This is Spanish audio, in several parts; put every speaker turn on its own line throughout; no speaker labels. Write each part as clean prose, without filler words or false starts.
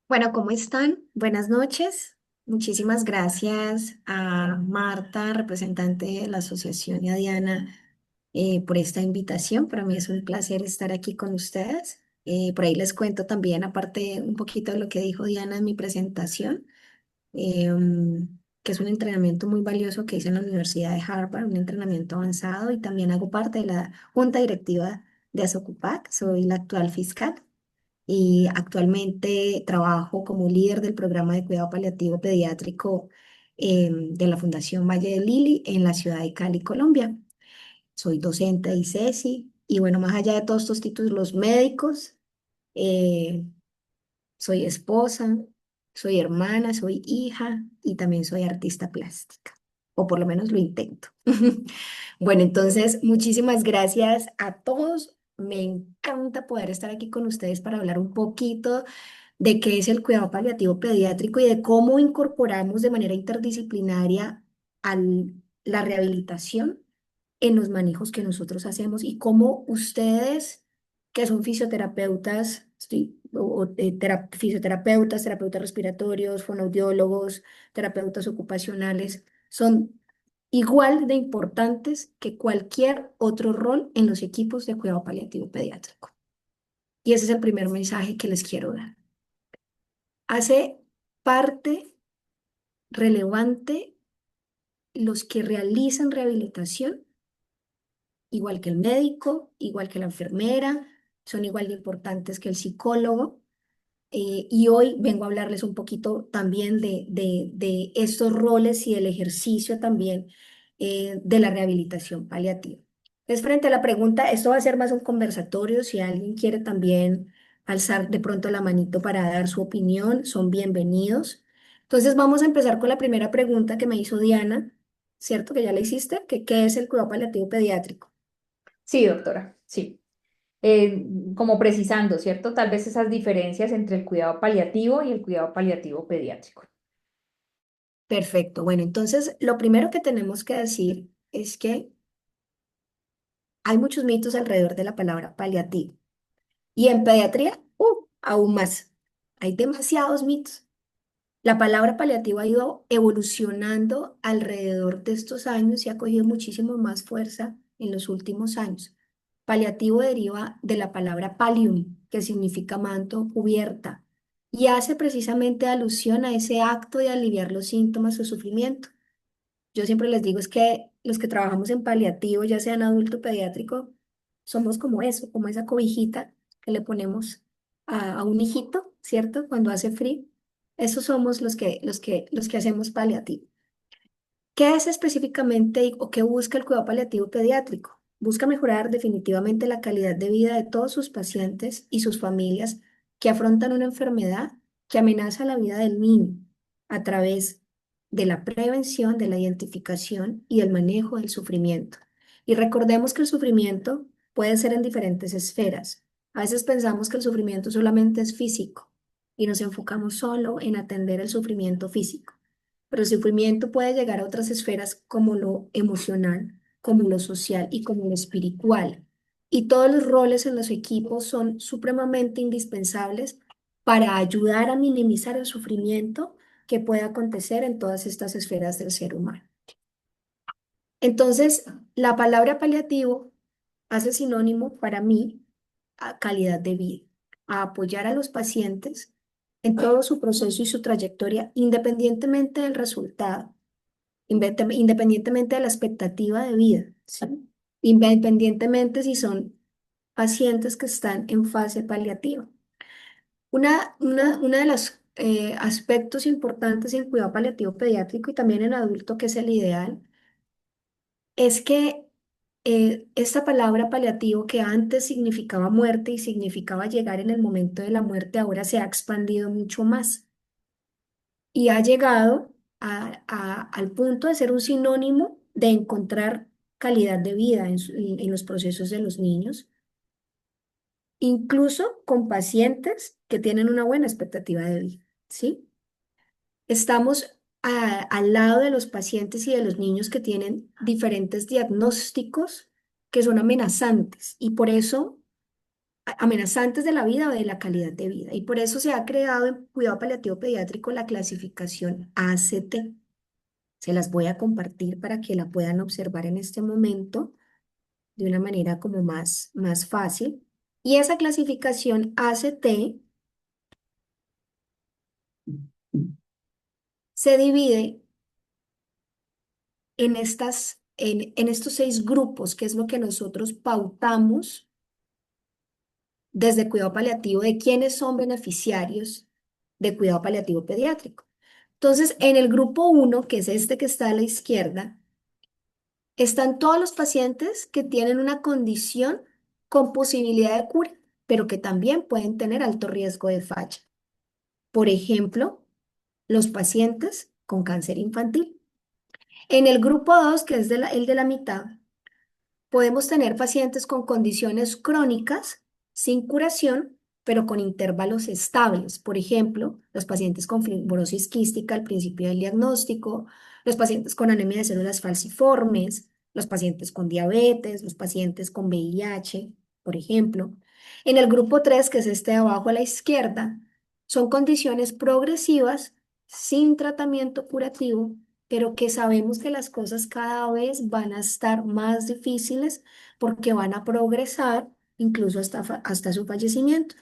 Bueno, ¿cómo están? Buenas noches. Muchísimas gracias a Marta, representante de la asociación, y a Diana por esta invitación. Para mí es un placer estar aquí con ustedes. Por ahí les cuento también, aparte un poquito de lo que dijo Diana en mi presentación, que es un entrenamiento muy valioso que hice en la Universidad de Harvard, un entrenamiento avanzado, y también hago parte de la junta directiva de Asocupac. Soy la actual fiscal y actualmente trabajo como líder del programa de cuidado paliativo pediátrico de la Fundación Valle de Lili en la ciudad de Cali, Colombia. Soy docente de ICESI y bueno, más allá de todos estos títulos médicos, eh, soy esposa, soy hermana, soy hija y también soy artista plástica, o por lo menos lo intento. Bueno, entonces, muchísimas gracias a todos. Me encanta poder estar aquí con ustedes para hablar un poquito de qué es el cuidado paliativo pediátrico y de cómo incorporamos de manera interdisciplinaria la rehabilitación en los manejos que nosotros hacemos y cómo ustedes, que son fisioterapeutas, fisioterapeutas, terapeutas respiratorios, fonoaudiólogos, terapeutas ocupacionales, son igual de importantes que cualquier otro rol en los equipos de cuidado paliativo pediátrico. Y ese es el primer mensaje que les quiero dar. Hace parte relevante los que realizan rehabilitación, igual que el médico, igual que la enfermera, son igual de importantes que el psicólogo. Y hoy vengo a hablarles un poquito también de estos roles y el ejercicio también de la rehabilitación paliativa. Entonces, frente a la pregunta, esto va a ser más un conversatorio. Si alguien quiere también alzar de pronto la manito para dar su opinión, son bienvenidos. Entonces, vamos a empezar con la primera pregunta que me hizo Diana, ¿cierto? Que ya la hiciste, que ¿qué es el cuidado paliativo pediátrico?
Sí, doctora, sí. Como precisando, ¿cierto? Tal vez esas diferencias entre el cuidado paliativo y el cuidado paliativo pediátrico.
Perfecto. Bueno, entonces, lo primero que tenemos que decir es que hay muchos mitos alrededor de la palabra paliativo. Y en pediatría, aún más. Hay demasiados mitos. La palabra paliativo ha ido evolucionando alrededor de estos años y ha cogido muchísimo más fuerza en los últimos años. Paliativo deriva de la palabra pallium, que significa manto, cubierta, y hace precisamente alusión a ese acto de aliviar los síntomas o sufrimiento. Yo siempre les digo es que los que trabajamos en paliativo, ya sea en adulto o pediátrico, somos como eso, como esa cobijita que le ponemos a un hijito, ¿cierto? Cuando hace frío. Esos somos los que hacemos paliativo. ¿Qué es específicamente o qué busca el cuidado paliativo pediátrico? Busca mejorar definitivamente la calidad de vida de todos sus pacientes y sus familias que afrontan una enfermedad que amenaza la vida del niño a través de la prevención, de la identificación y el manejo del sufrimiento. Y recordemos que el sufrimiento puede ser en diferentes esferas. A veces pensamos que el sufrimiento solamente es físico y nos enfocamos solo en atender el sufrimiento físico, pero el sufrimiento puede llegar a otras esferas como lo emocional, como lo social y como lo espiritual. Y todos los roles en los equipos son supremamente indispensables para ayudar a minimizar el sufrimiento que puede acontecer en todas estas esferas del ser humano. Entonces, la palabra paliativo hace sinónimo para mí a calidad de vida, a apoyar a los pacientes en todo su proceso y su trayectoria, independientemente del resultado, independientemente de la expectativa de vida, ¿sí? Independientemente si son pacientes que están en fase paliativa. Una de los aspectos importantes en cuidado paliativo pediátrico y también en adulto, que es el ideal, es que esta palabra paliativo, que antes significaba muerte y significaba llegar en el momento de la muerte, ahora se ha expandido mucho más y ha llegado al punto de ser un sinónimo de encontrar calidad de vida en los procesos de los niños, incluso con pacientes que tienen una buena expectativa de vida, ¿sí? Estamos al lado de los pacientes y de los niños que tienen diferentes diagnósticos que son amenazantes y por eso amenazantes de la vida o de la calidad de vida. Y por eso se ha creado en cuidado paliativo pediátrico la clasificación ACT. Se las voy a compartir para que la puedan observar en este momento de una manera como más fácil. Y esa clasificación ACT se divide en estos 6 grupos, que es lo que nosotros pautamos desde cuidado paliativo de quiénes son beneficiarios de cuidado paliativo pediátrico. Entonces, en el grupo uno, que es este que está a la izquierda, están todos los pacientes que tienen una condición con posibilidad de cura, pero que también pueden tener alto riesgo de falla. Por ejemplo, los pacientes con cáncer infantil. En el grupo 2, que es el de la mitad, podemos tener pacientes con condiciones crónicas sin curación, pero con intervalos estables. Por ejemplo, los pacientes con fibrosis quística al principio del diagnóstico, los pacientes con anemia de células falciformes, los pacientes con diabetes, los pacientes con VIH, por ejemplo. En el grupo 3, que es este de abajo a la izquierda, son condiciones progresivas sin tratamiento curativo, pero que sabemos que las cosas cada vez van a estar más difíciles porque van a progresar incluso hasta su fallecimiento.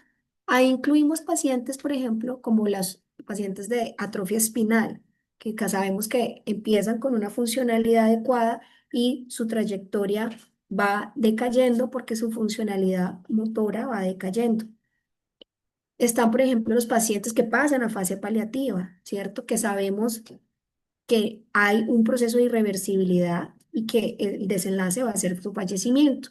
Ahí incluimos pacientes, por ejemplo, como las pacientes de atrofia espinal, que sabemos que empiezan con una funcionalidad adecuada y su trayectoria va decayendo porque su funcionalidad motora va decayendo. Están, por ejemplo, los pacientes que pasan a fase paliativa, ¿cierto? Que sabemos que hay un proceso de irreversibilidad y que el desenlace va a ser su fallecimiento.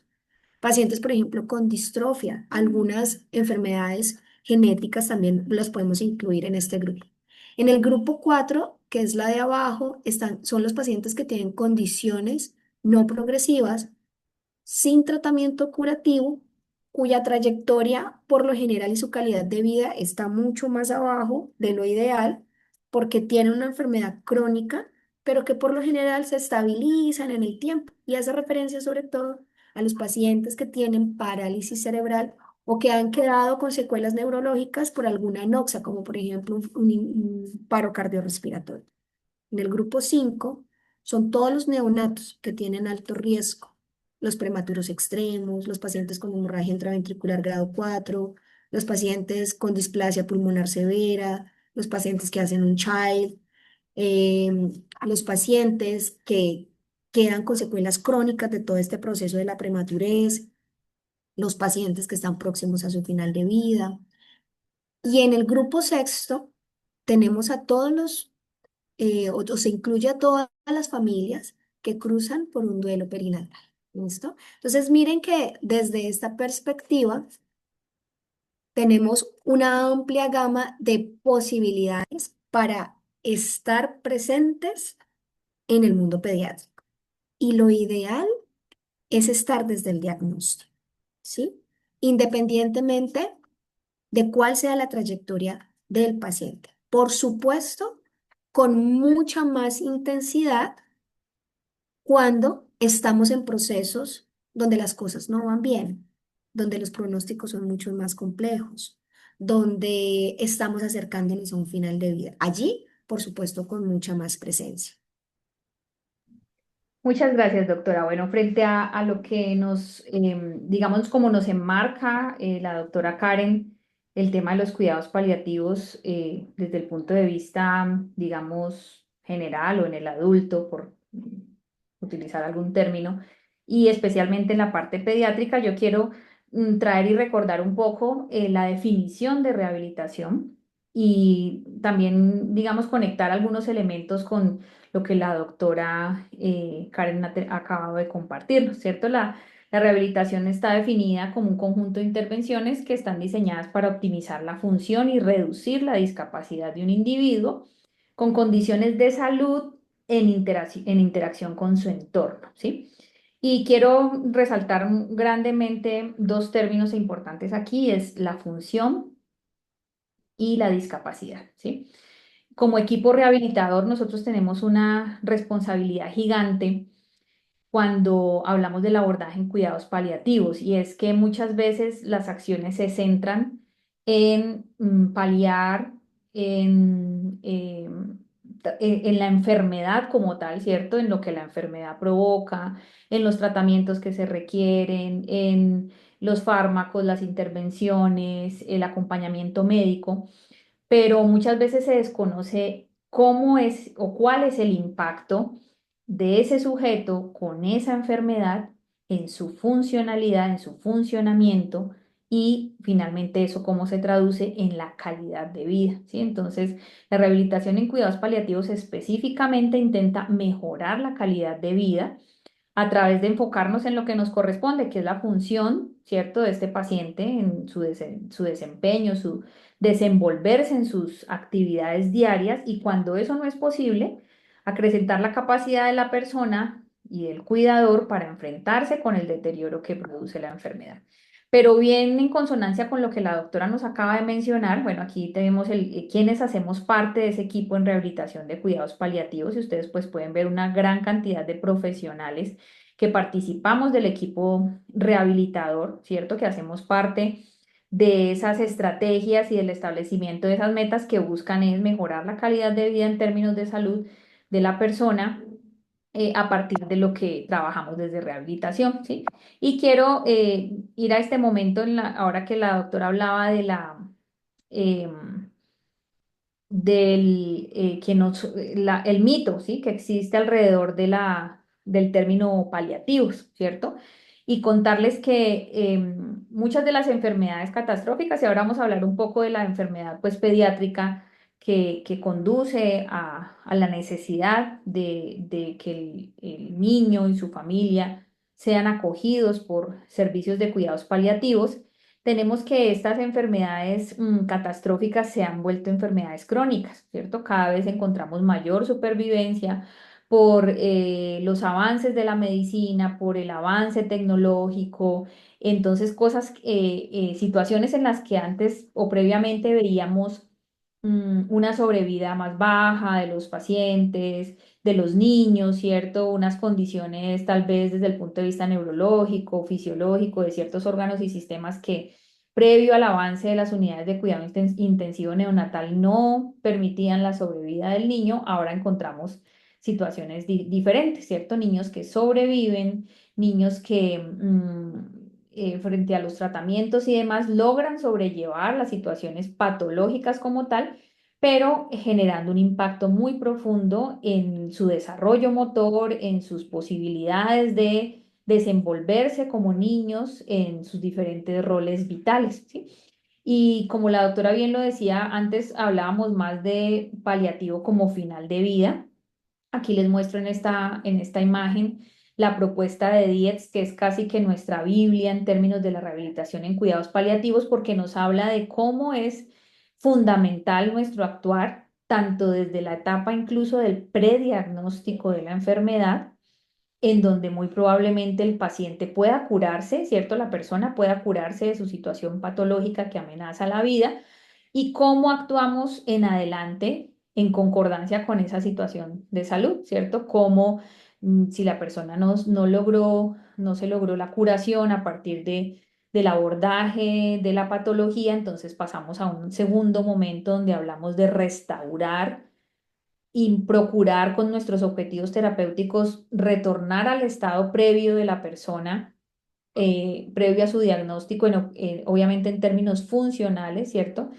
Pacientes, por ejemplo, con distrofia, algunas enfermedades genéticas también las podemos incluir en este grupo. En el grupo 4, que es la de abajo, son los pacientes que tienen condiciones no progresivas sin tratamiento curativo, cuya trayectoria por lo general y su calidad de vida está mucho más abajo de lo ideal, porque tienen una enfermedad crónica, pero que por lo general se estabilizan en el tiempo y hace referencia sobre todo a los pacientes que tienen parálisis cerebral o que han quedado con secuelas neurológicas por alguna anoxia, como por ejemplo un paro cardiorrespiratorio. En el grupo 5 son todos los neonatos que tienen alto riesgo, los prematuros extremos, los pacientes con hemorragia intraventricular grado 4, los pacientes con displasia pulmonar severa, los pacientes que hacen un child, los pacientes que quedan con secuelas crónicas de todo este proceso de la prematurez, los pacientes que están próximos a su final de vida. Y en el grupo sexto tenemos a todos o se incluye a todas las familias que cruzan por un duelo perinatal. ¿Listo? Entonces, miren que desde esta perspectiva tenemos una amplia gama de posibilidades para estar presentes en el mundo pediátrico. Y lo ideal es estar desde el diagnóstico, ¿sí? Independientemente de cuál sea la trayectoria del paciente. Por supuesto, con mucha más intensidad cuando estamos en procesos donde las cosas no van bien, donde los pronósticos son mucho más complejos, donde estamos acercándonos a un final de vida. Allí, por supuesto, con mucha más presencia.
Muchas gracias, doctora. Bueno, frente a lo que nos, digamos, como nos enmarca la doctora Karen, el tema de los cuidados paliativos desde el punto de vista, digamos, general o en el adulto, por utilizar algún término, y especialmente en la parte pediátrica, yo quiero traer y recordar un poco la definición de rehabilitación y también, digamos, conectar algunos elementos con lo que la doctora Karen ha acabado de compartir, ¿no es cierto? La rehabilitación está definida como un conjunto de intervenciones que están diseñadas para optimizar la función y reducir la discapacidad de un individuo con condiciones de salud en interacción con su entorno, ¿sí? Y quiero resaltar grandemente dos términos importantes aquí, es la función y la discapacidad, ¿sí? Como equipo rehabilitador, nosotros tenemos una responsabilidad gigante cuando hablamos del abordaje en cuidados paliativos, y es que muchas veces las acciones se centran en paliar, en, en la enfermedad como tal, ¿cierto? En lo que la enfermedad provoca, en los tratamientos que se requieren, en los fármacos, las intervenciones, el acompañamiento médico, pero muchas veces se desconoce cómo es o cuál es el impacto de ese sujeto con esa enfermedad en su funcionalidad, en su funcionamiento y finalmente eso cómo se traduce en la calidad de vida, ¿sí? Entonces, la rehabilitación en cuidados paliativos específicamente intenta mejorar la calidad de vida a través de enfocarnos en lo que nos corresponde, que es la función, ¿cierto?, de este paciente en su desempeño, su desenvolverse en sus actividades diarias y cuando eso no es posible, acrecentar la capacidad de la persona y del cuidador para enfrentarse con el deterioro que produce la enfermedad. Pero bien en consonancia con lo que la doctora nos acaba de mencionar, bueno, aquí tenemos quienes hacemos parte de ese equipo en rehabilitación de cuidados paliativos y ustedes pues pueden ver una gran cantidad de profesionales que participamos del equipo rehabilitador, ¿cierto? Que hacemos parte de esas estrategias y del establecimiento de esas metas que buscan es mejorar la calidad de vida en términos de salud de la persona a partir de lo que trabajamos desde rehabilitación, ¿sí? Y quiero ir a este momento, ahora que la doctora hablaba de em, el mito, ¿sí? Que existe alrededor del término paliativos, ¿cierto? Y contarles que muchas de las enfermedades catastróficas, y ahora vamos a hablar un poco de la enfermedad pues pediátrica que conduce a la necesidad de que el niño y su familia sean acogidos por servicios de cuidados paliativos, tenemos que estas enfermedades catastróficas se han vuelto enfermedades crónicas, ¿cierto? Cada vez encontramos mayor supervivencia por los avances de la medicina, por el avance tecnológico. Entonces, situaciones en las que antes o previamente veíamos una sobrevida más baja de los pacientes, de los niños, ¿cierto? Unas condiciones tal vez desde el punto de vista neurológico, fisiológico, de ciertos órganos y sistemas que previo al avance de las unidades de cuidado intensivo neonatal no permitían la sobrevida del niño, ahora encontramos situaciones diferentes, ¿cierto? Niños que sobreviven, niños que frente a los tratamientos y demás logran sobrellevar las situaciones patológicas como tal, pero generando un impacto muy profundo en su desarrollo motor, en sus posibilidades de desenvolverse como niños en sus diferentes roles vitales, ¿sí? Y como la doctora bien lo decía, antes hablábamos más de paliativo como final de vida. Aquí les muestro en esta imagen la propuesta de Dietz, que es casi que nuestra Biblia en términos de la rehabilitación en cuidados paliativos, porque nos habla de cómo es fundamental nuestro actuar, tanto desde la etapa incluso del prediagnóstico de la enfermedad, en donde muy probablemente el paciente pueda curarse, ¿cierto? La persona pueda curarse de su situación patológica que amenaza la vida y cómo actuamos en adelante en concordancia con esa situación de salud, ¿cierto? Como si la persona no se logró la curación a partir del abordaje de la patología, entonces pasamos a un segundo momento donde hablamos de restaurar y procurar con nuestros objetivos terapéuticos retornar al estado previo de la persona, previo a su diagnóstico, obviamente en términos funcionales, ¿cierto?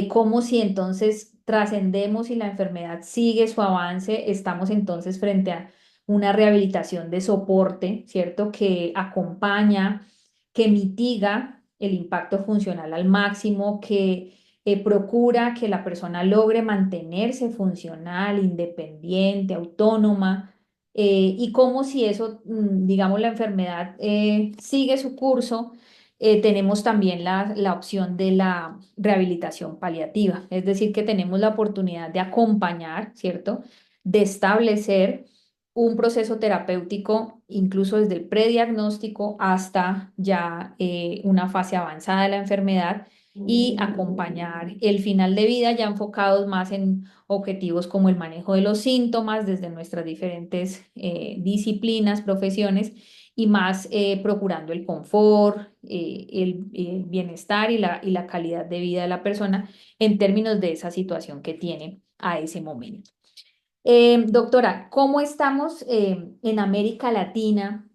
Como si entonces trascendemos y la enfermedad sigue su avance, estamos entonces frente a una rehabilitación de soporte, ¿cierto? Que acompaña, que mitiga el impacto funcional al máximo, que procura que la persona logre mantenerse funcional, independiente, autónoma, y como si eso, digamos, la enfermedad sigue su curso, tenemos también la opción de la rehabilitación paliativa, es decir, que tenemos la oportunidad de acompañar, ¿cierto? De establecer un proceso terapéutico, incluso desde el prediagnóstico hasta ya una fase avanzada de la enfermedad y acompañar el final de vida ya enfocados más en objetivos como el manejo de los síntomas desde nuestras diferentes disciplinas, profesiones y más procurando el confort, el bienestar y la calidad de vida de la persona en términos de esa situación que tiene a ese momento. Doctora, ¿cómo estamos en América Latina?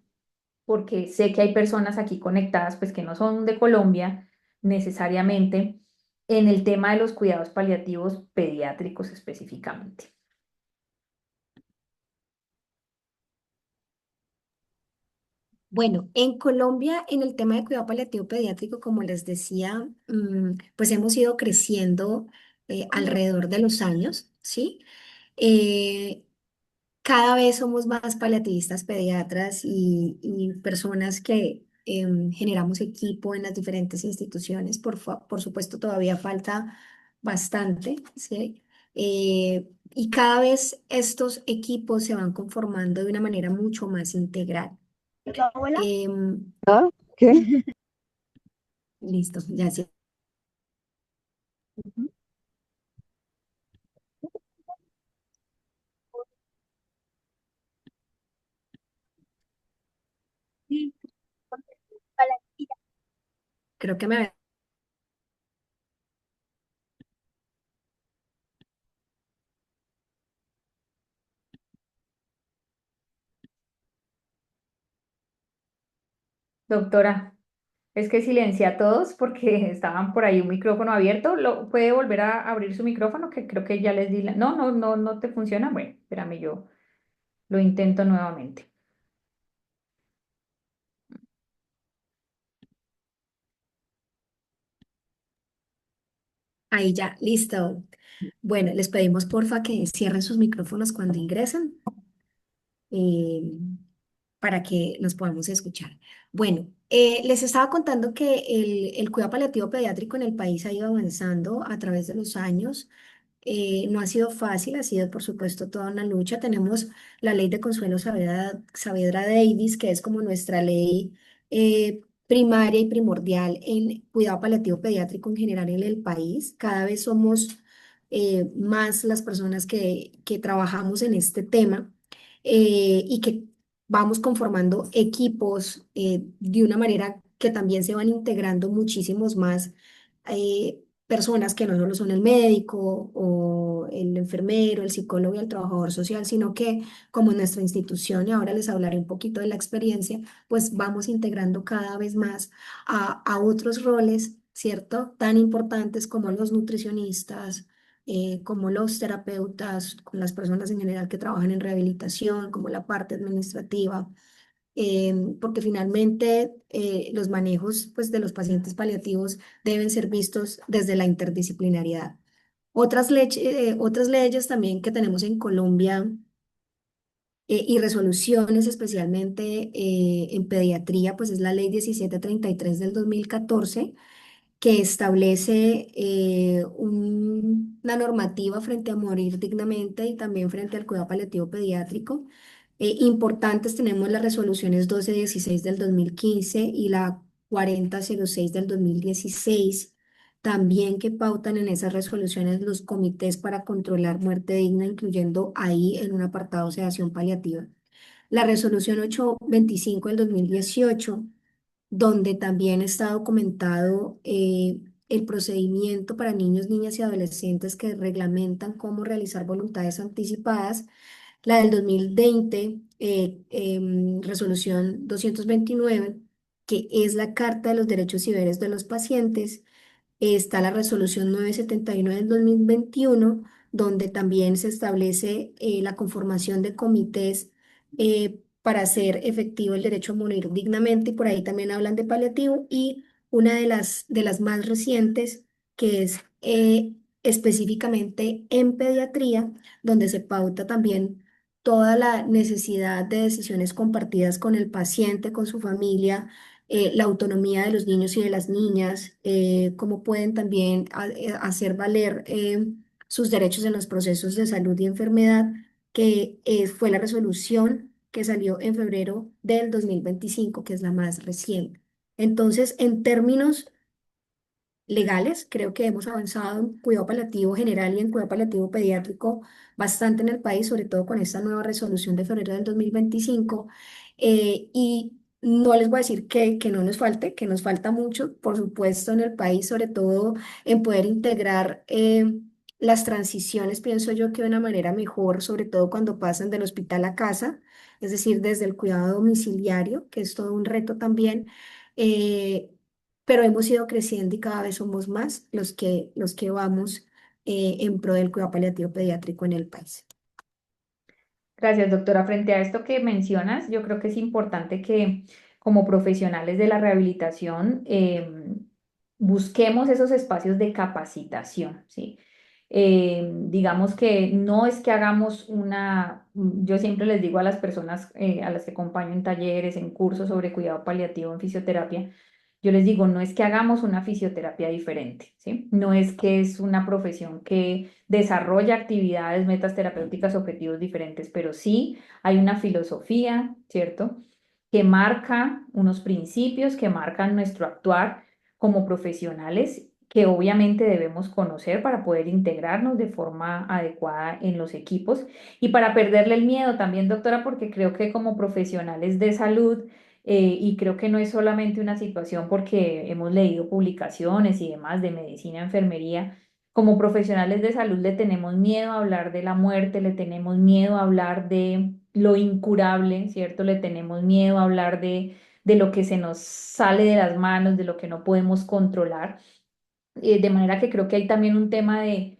Porque sé que hay personas aquí conectadas, pues que no son de Colombia necesariamente, en el tema de los cuidados paliativos pediátricos específicamente.
Bueno, en Colombia, en el tema de cuidado paliativo pediátrico, como les decía, pues hemos ido creciendo alrededor de los años, ¿sí? Eh, Cada vez somos más paliativistas pediatras y personas que generamos equipo en las diferentes instituciones. Por supuesto, todavía falta bastante, ¿sí? Y cada vez estos equipos se van conformando de una manera mucho más integral. Em,
¿Ah? ¿Qué?
Listo, ya sí. Creo que me...
Doctora, es que silencié a todos porque estaban por ahí un micrófono abierto. ¿Puede volver a abrir su micrófono? Que creo que ya les di la... No, no, no, no te funciona. Bueno, espérame, yo lo intento nuevamente.
Ahí ya, listo. Bueno, les pedimos porfa que cierren sus micrófonos cuando ingresen. eh, para que nos podamos escuchar. Bueno, les estaba contando que el cuidado paliativo pediátrico en el país ha ido avanzando a través de los años. No ha sido fácil, ha sido por supuesto toda una lucha. Tenemos la ley de Consuelo Saavedra Davis, que es como nuestra ley primaria y primordial en cuidado paliativo pediátrico en general en el país. Cada vez somos más las personas que trabajamos en este tema y que vamos conformando equipos de una manera que también se van integrando muchísimos más personas que no solo son el médico o el enfermero, el psicólogo y el trabajador social, sino que como en nuestra institución, y ahora les hablaré un poquito de la experiencia, pues vamos integrando cada vez más a otros roles, ¿cierto? Tan importantes como los nutricionistas, como los terapeutas, con las personas en general que trabajan en rehabilitación, como la parte administrativa, porque finalmente los manejos pues, de los pacientes paliativos deben ser vistos desde la interdisciplinariedad. Otras leyes también que tenemos en Colombia y resoluciones especialmente en pediatría, pues es la ley 1733 del 2014 que establece una normativa frente a morir dignamente y también frente al cuidado paliativo pediátrico. Importantes tenemos las resoluciones 1216 del 2015 y la 4006 del 2016, también que pautan en esas resoluciones los comités para controlar muerte digna, incluyendo ahí en un apartado sedación paliativa. La resolución 825 del 2018 donde también está documentado el procedimiento para niños, niñas y adolescentes que reglamentan cómo realizar voluntades anticipadas. La del 2020, resolución 229, que es la Carta de los Derechos y Deberes de los Pacientes. Está la resolución 979 del 2021, donde también se establece la conformación de comités para hacer efectivo el derecho a morir dignamente, y por ahí también hablan de paliativo, y una de las más recientes, que es específicamente en pediatría, donde se pauta también toda la necesidad de decisiones compartidas con el paciente, con su familia, la autonomía de los niños y de las niñas, cómo pueden también hacer valer sus derechos en los procesos de salud y enfermedad. que fue la resolución que salió en febrero del 2025, que es la más reciente. Entonces, en términos legales, creo que hemos avanzado en cuidado paliativo general y en cuidado paliativo pediátrico bastante en el país, sobre todo con esta nueva resolución de febrero del 2025. Y no les voy a decir que no nos falte, que nos falta mucho, por supuesto, en el país, sobre todo en poder integrar las transiciones, pienso yo que de una manera mejor, sobre todo cuando pasan del hospital a casa, es decir, desde el cuidado domiciliario, que es todo un reto también. eh, pero hemos ido creciendo y cada vez somos más los que vamos en pro del cuidado paliativo pediátrico en el país.
Gracias, doctora. Frente a esto que mencionas, yo creo que es importante que como profesionales de la rehabilitación busquemos esos espacios de capacitación, ¿sí? Digamos que no es que hagamos yo siempre les digo a las personas a las que acompaño en talleres, en cursos sobre cuidado paliativo en fisioterapia, yo les digo, no es que hagamos una fisioterapia diferente, ¿sí? No es que es una profesión que desarrolla actividades, metas terapéuticas, objetivos diferentes, pero sí hay una filosofía, ¿cierto? Que marca unos principios que marcan nuestro actuar como profesionales que obviamente debemos conocer para poder integrarnos de forma adecuada en los equipos y para perderle el miedo también, doctora, porque creo que como profesionales de salud, y creo que no es solamente una situación porque hemos leído publicaciones y demás de medicina, enfermería, como profesionales de salud le tenemos miedo a hablar de la muerte, le tenemos miedo a hablar de lo incurable, ¿cierto? Le tenemos miedo a hablar de lo que se nos sale de las manos, de lo que no podemos controlar. De manera que creo que hay también un tema de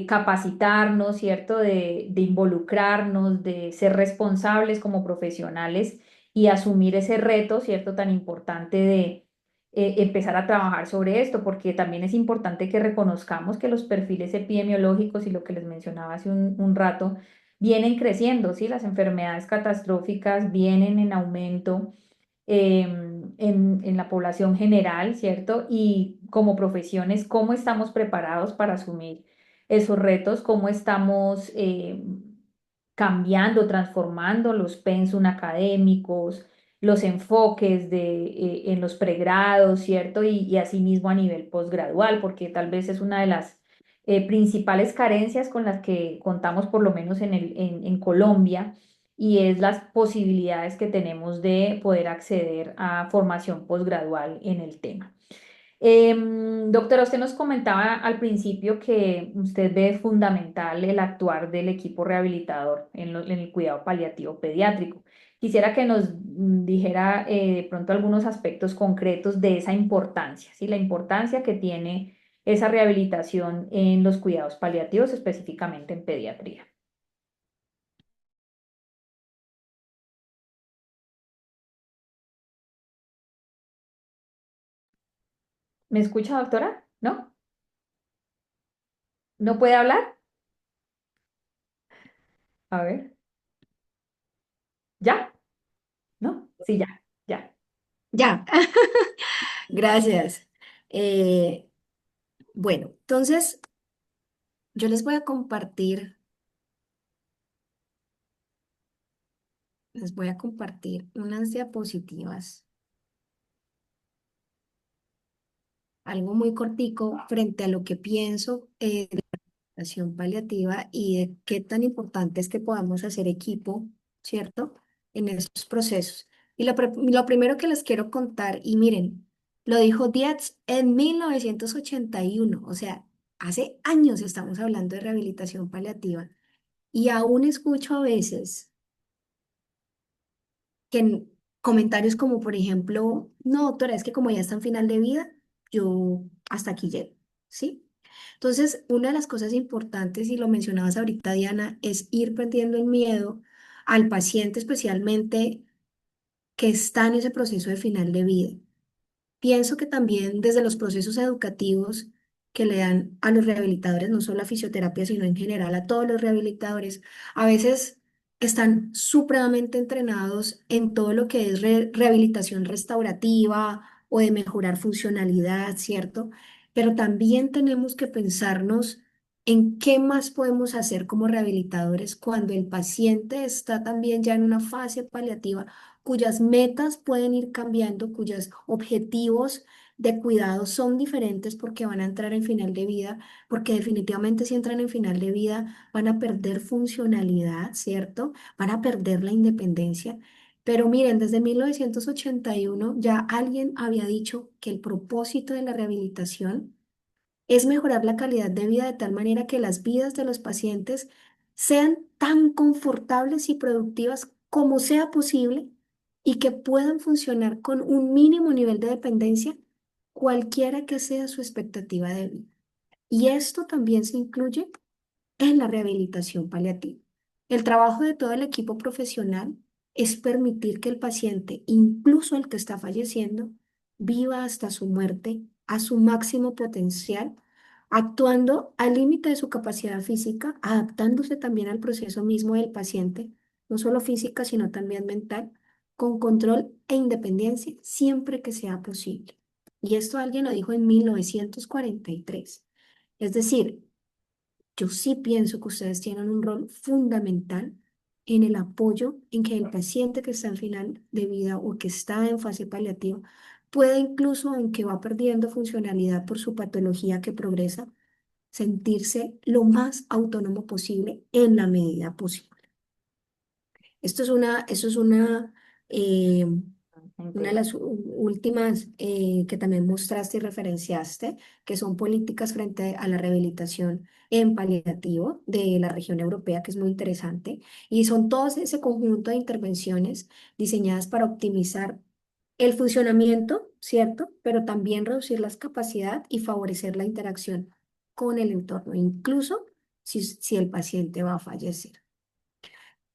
capacitarnos, ¿cierto? De involucrarnos, de ser responsables como profesionales y asumir ese reto, ¿cierto? Tan importante de empezar a trabajar sobre esto, porque también es importante que reconozcamos que los perfiles epidemiológicos y lo que les mencionaba hace un rato vienen creciendo, ¿sí? Las enfermedades catastróficas vienen en aumento en la población general, ¿cierto? Y como profesiones, ¿cómo estamos preparados para asumir esos retos? ¿Cómo estamos cambiando, transformando los pensum académicos, los enfoques en los pregrados, ¿cierto? Y asimismo a nivel posgradual, porque tal vez es una de las principales carencias con las que contamos, por lo menos en Colombia, y es las posibilidades que tenemos de poder acceder a formación posgradual en el tema. Doctora, usted nos comentaba al principio que usted ve fundamental el actuar del equipo rehabilitador en el cuidado paliativo pediátrico. Quisiera que nos dijera de pronto algunos aspectos concretos de esa importancia, ¿sí? La importancia que tiene esa rehabilitación en los cuidados paliativos, específicamente en pediatría. ¿Me escucha, doctora? ¿No? ¿No puede hablar? A ver, ¿ya? ¿No? Sí, ya, ya.
Ya, gracias. Eh, bueno, entonces yo les voy a compartir unas diapositivas, algo muy cortico frente a lo que pienso atención paliativa y de qué tan importante es que podamos hacer equipo, ¿cierto? En estos procesos. Y lo primero que les quiero contar, y miren, lo dijo Dietz en 1981, o sea, hace años estamos hablando de rehabilitación paliativa, y aún escucho a veces comentarios como, por ejemplo, no, doctora, es que como ya está en final de vida, yo hasta aquí llego, ¿sí? Entonces, una de las cosas importantes, y lo mencionabas ahorita, Diana, es ir perdiendo el miedo al paciente, especialmente que está en ese proceso de final de vida. Pienso que también desde los procesos educativos que le dan a los rehabilitadores, no solo a fisioterapia, sino en general a todos los rehabilitadores, a veces están supremamente entrenados en todo lo que es rehabilitación restaurativa o de mejorar funcionalidad, ¿cierto? Pero también tenemos que pensarnos ¿En qué más podemos hacer como rehabilitadores cuando el paciente está también ya en una fase paliativa cuyas metas pueden ir cambiando, cuyos objetivos de cuidado son diferentes porque van a entrar en final de vida, porque definitivamente si entran en final de vida van a perder funcionalidad, ¿cierto? Van a perder la independencia. Pero miren, desde 1981 ya alguien había dicho que el propósito de la rehabilitación es mejorar la calidad de vida de tal manera que las vidas de los pacientes sean tan confortables y productivas como sea posible y que puedan funcionar con un mínimo nivel de dependencia, cualquiera que sea su expectativa de vida. Y esto también se incluye en la rehabilitación paliativa. El trabajo de todo el equipo profesional es permitir que el paciente, incluso el que está falleciendo, viva hasta su muerte a su máximo potencial, actuando al límite de su capacidad física, adaptándose también al proceso mismo del paciente, no solo física, sino también mental, con control e independencia siempre que sea posible. Y esto alguien lo dijo en 1943. Es decir, yo sí pienso que ustedes tienen un rol fundamental en el apoyo en que el paciente que está en final de vida o que está en fase paliativa pueda incluso, aunque va perdiendo funcionalidad por su patología que progresa, sentirse lo más autónomo posible en la medida posible. Esto es eh, una de
Entiendo.
las últimas que también mostraste y referenciaste, que son políticas frente a la rehabilitación en paliativo de la región europea, que es muy interesante. Y son todos ese conjunto de intervenciones diseñadas para optimizar el funcionamiento, ¿cierto? Pero también reducir la capacidad y favorecer la interacción con el entorno, incluso si el paciente va a fallecer.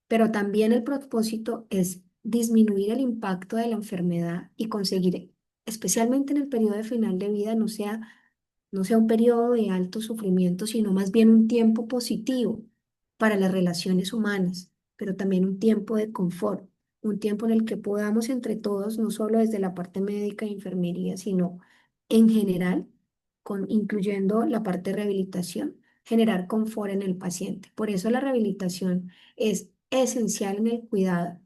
Pero también el propósito es disminuir el impacto de la enfermedad y conseguir, especialmente en el periodo de final de vida, no sea un periodo de alto sufrimiento, sino más bien un tiempo positivo para las relaciones humanas, pero también un tiempo de confort, un tiempo en el que podamos entre todos, no solo desde la parte médica y enfermería, sino en general, incluyendo la parte de rehabilitación, generar confort en el paciente. Por eso la rehabilitación es esencial en el cuidado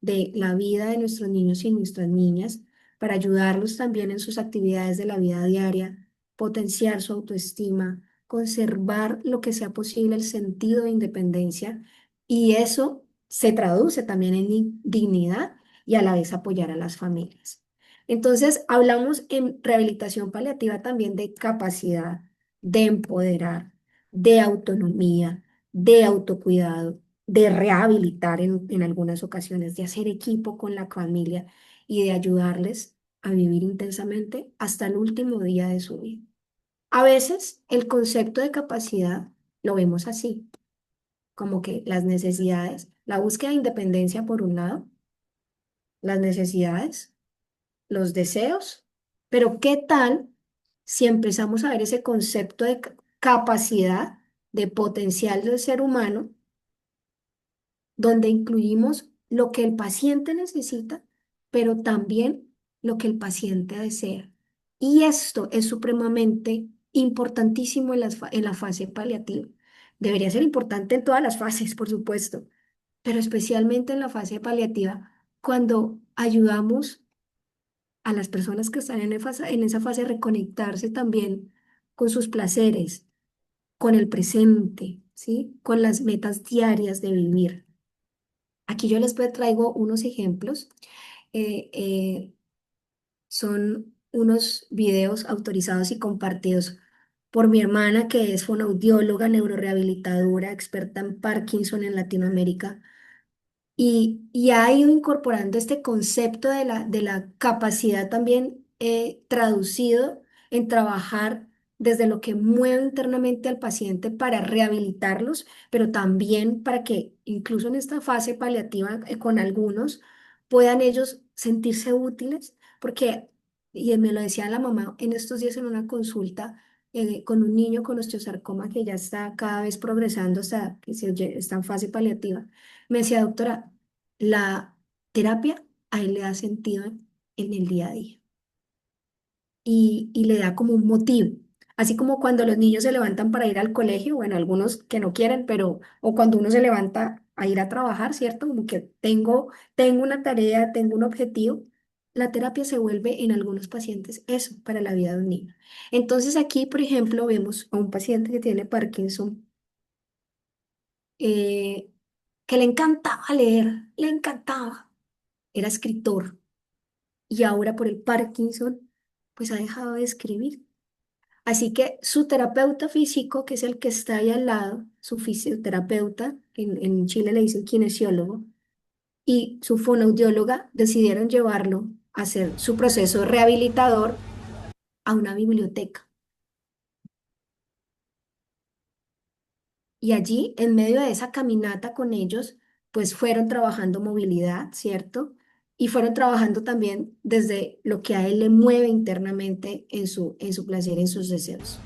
de la vida de nuestros niños y nuestras niñas para ayudarlos también en sus actividades de la vida diaria, potenciar su autoestima, conservar lo que sea posible el sentido de independencia y eso se traduce también en dignidad y a la vez apoyar a las familias. Entonces, hablamos en rehabilitación paliativa también de capacidad, de empoderar, de autonomía, de autocuidado, de rehabilitar en algunas ocasiones, de hacer equipo con la familia y de ayudarles a vivir intensamente hasta el último día de su vida. A veces el concepto de capacidad lo vemos así, como que las necesidades, la búsqueda de independencia por un lado, las necesidades, los deseos, pero ¿qué tal si empezamos a ver ese concepto de capacidad, de potencial del ser humano, donde incluimos lo que el paciente necesita, pero también lo que el paciente desea? Y esto es supremamente importantísimo en la fase paliativa. Debería ser importante en todas las fases, por supuesto, pero especialmente en la fase paliativa, cuando ayudamos a las personas que están en esa fase a reconectarse también con sus placeres, con el presente, ¿sí? Con las metas diarias de vivir. Aquí yo les traigo unos ejemplos. eh, eh, Son unos videos autorizados y compartidos por mi hermana, que es fonoaudióloga, neurorehabilitadora, experta en Parkinson en Latinoamérica y ha ido incorporando este concepto de la capacidad también traducido en trabajar desde lo que mueve internamente al paciente para rehabilitarlos, pero también para que incluso en esta fase paliativa con algunos puedan ellos sentirse útiles, porque, y me lo decía la mamá en estos días en una consulta con un niño con osteosarcoma que ya está cada vez progresando hasta que está en fase paliativa. Me decía, doctora, la terapia a él le da sentido en el día a día y le da como un motivo. Así como cuando los niños se levantan para ir al colegio, bueno, algunos que no quieren, pero, o cuando uno se levanta a ir a trabajar, ¿cierto? Como que tengo una tarea, tengo un objetivo. La terapia se vuelve en algunos pacientes eso para la vida de un niño. Entonces aquí, por ejemplo, vemos a un paciente que tiene Parkinson, eh, que le encantaba leer, le encantaba, era escritor y ahora por el Parkinson, pues ha dejado de escribir. Así que su terapeuta físico, que es el que está ahí al lado, su fisioterapeuta, en Chile le dicen kinesiólogo, y su fonoaudióloga decidieron llevarlo a hacer su proceso rehabilitador a una biblioteca. Y allí, en medio de esa caminata con ellos, pues fueron trabajando movilidad, ¿cierto? Y fueron trabajando también desde lo que a él le mueve internamente en su placer, en sus deseos.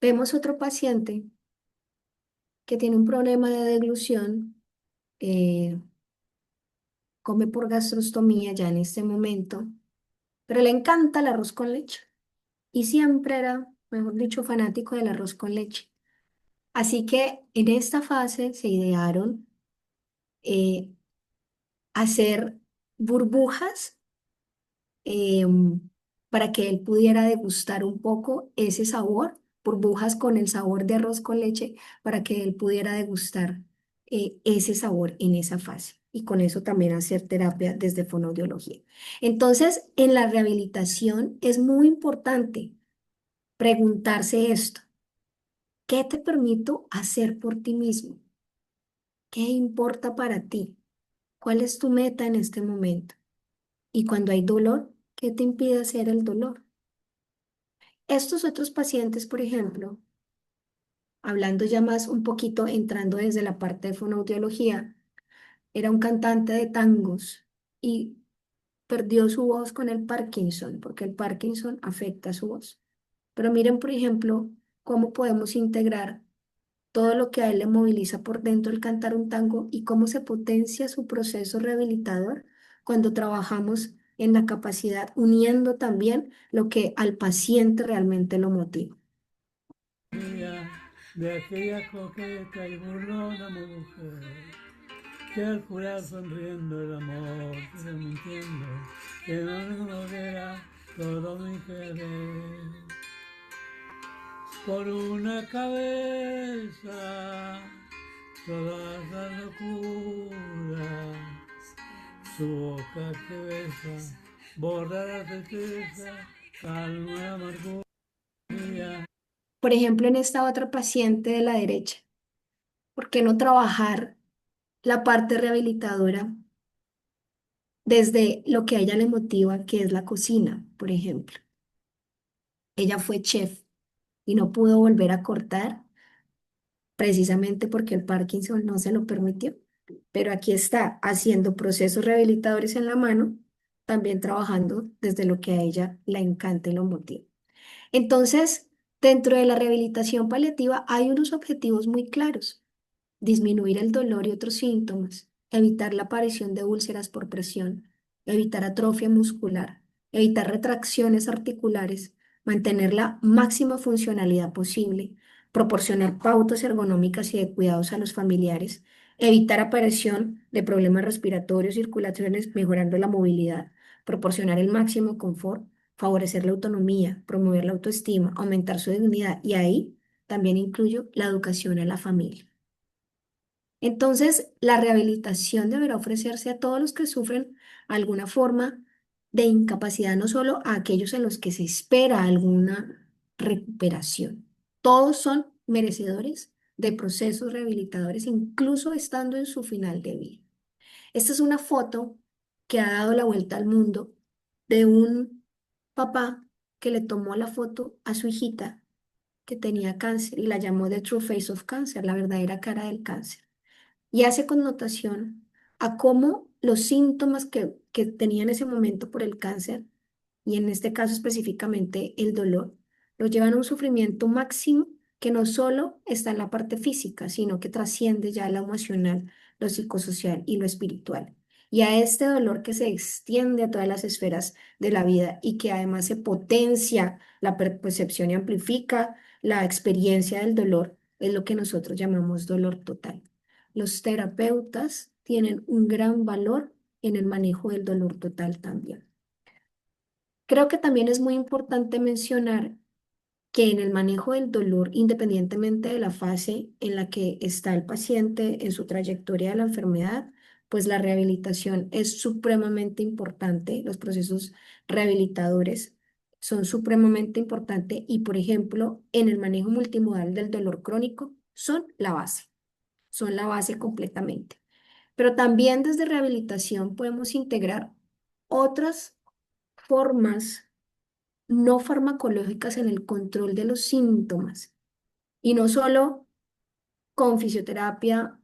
Vemos otro paciente que tiene un problema de deglución, eh, come por gastrostomía ya en este momento, pero le encanta el arroz con leche y siempre era, mejor dicho, fanático del arroz con leche. Así que en esta fase se idearon eh, hacer burbujas para que él pudiera degustar un poco ese sabor, burbujas con el sabor de arroz con leche, para que él pudiera degustar ese sabor en esa fase. Y con eso también hacer terapia desde fonoaudiología. Entonces, en la rehabilitación es muy importante preguntarse esto: ¿qué te permito hacer por ti mismo? ¿Qué importa para ti? ¿Cuál es tu meta en este momento? Y cuando hay dolor, ¿qué te impide hacer el dolor? Estos otros pacientes, por ejemplo, hablando ya más un poquito, entrando desde la parte de fonoaudiología, era un cantante de tangos y perdió su voz con el Parkinson, porque el Parkinson afecta su voz. Pero miren, por ejemplo, cómo podemos integrar todo lo que a él le moviliza por dentro el cantar un tango y cómo se potencia su proceso rehabilitador cuando trabajamos en la capacidad, uniendo también lo que al paciente realmente lo motiva.
De aquella coqueta y burlona mujer que al jurar sonriendo el amor, pero mintiendo que no lo era todo mi querer. Por una cabeza, toda la locura, su boca que besa, borra la tristeza, calma la amargura.
Por ejemplo, en esta otra paciente de la derecha, ¿por qué no trabajar la parte rehabilitadora desde lo que a ella le motiva, que es la cocina, por ejemplo? Ella fue chef y no pudo volver a cortar precisamente porque el Parkinson no se lo permitió. Pero aquí está haciendo procesos rehabilitadores en la mano, también trabajando desde lo que a ella le encanta y lo motiva. Entonces, dentro de la rehabilitación paliativa hay unos objetivos muy claros: disminuir el dolor y otros síntomas, evitar la aparición de úlceras por presión, evitar atrofia muscular, evitar retracciones articulares, mantener la máxima funcionalidad posible, proporcionar pautas ergonómicas y de cuidados a los familiares, evitar aparición de problemas respiratorios, circulaciones, mejorando la movilidad, proporcionar el máximo confort, favorecer la autonomía, promover la autoestima, aumentar su dignidad, y ahí también incluyo la educación a la familia. Entonces, la rehabilitación deberá ofrecerse a todos los que sufren alguna forma de incapacidad, no solo a aquellos en los que se espera alguna recuperación. Todos son merecedores de procesos rehabilitadores, incluso estando en su final de vida. Esta es una foto que ha dado la vuelta al mundo de un papá que le tomó la foto a su hijita que tenía cáncer y la llamó The True Face of Cancer, la verdadera cara del cáncer, y hace connotación a cómo los síntomas que tenía en ese momento por el cáncer, y en este caso específicamente el dolor, lo llevan a un sufrimiento máximo que no solo está en la parte física, sino que trasciende ya lo emocional, lo psicosocial y lo espiritual. Y a este dolor que se extiende a todas las esferas de la vida y que además se potencia la percepción y amplifica la experiencia del dolor, es lo que nosotros llamamos dolor total. Los terapeutas tienen un gran valor en el manejo del dolor total también. Creo que también es muy importante mencionar que en el manejo del dolor, independientemente de la fase en la que está el paciente en su trayectoria de la enfermedad, pues la rehabilitación es supremamente importante. Los procesos rehabilitadores son supremamente importantes y, por ejemplo, en el manejo multimodal del dolor crónico son la base completamente. Pero también desde rehabilitación podemos integrar otras formas no farmacológicas en el control de los síntomas y no solo con fisioterapia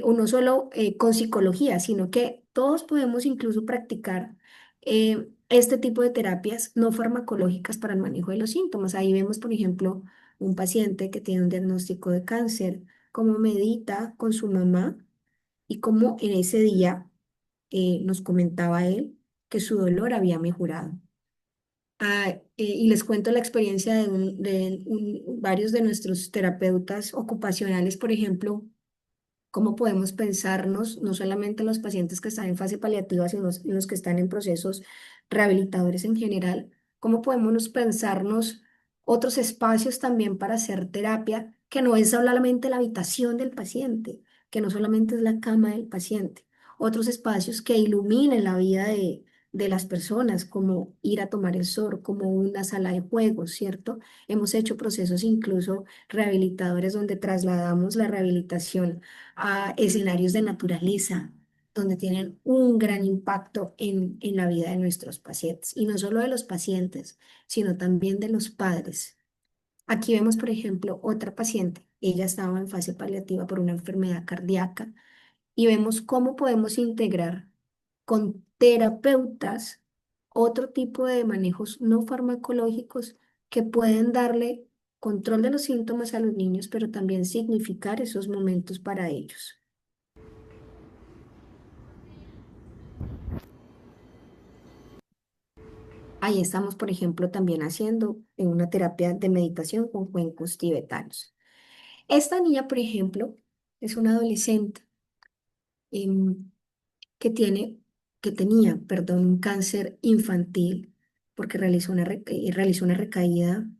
o no solo con psicología, sino que todos podemos incluso practicar este tipo de terapias no farmacológicas para el manejo de los síntomas. Ahí vemos, por ejemplo, un paciente que tiene un diagnóstico de cáncer, cómo medita con su mamá y cómo en ese día nos comentaba él que su dolor había mejorado. Y les cuento la experiencia varios de nuestros terapeutas ocupacionales, por ejemplo, cómo podemos pensarnos, no solamente en los pacientes que están en fase paliativa, sino en los que están en procesos rehabilitadores en general, cómo podemos pensarnos otros espacios también para hacer terapia, que no es solamente la habitación del paciente, que no solamente es la cama del paciente, otros espacios que iluminen la vida de las personas, como ir a tomar el sol, como una sala de juegos, ¿cierto? Hemos hecho procesos incluso rehabilitadores donde trasladamos la rehabilitación a escenarios de naturaleza, donde tienen un gran impacto en la vida de nuestros pacientes. Y no solo de los pacientes, sino también de los padres. Aquí vemos, por ejemplo, otra paciente. Ella estaba en fase paliativa por una enfermedad cardíaca y vemos cómo podemos integrar con terapeutas otro tipo de manejos no farmacológicos que pueden darle control de los síntomas a los niños, pero también significar esos momentos para ellos. Ahí estamos, por ejemplo, también haciendo en una terapia de meditación con cuencos tibetanos. Esta niña, por ejemplo, es una adolescente em, que tiene, que tenía, perdón, un cáncer infantil porque realizó una recaída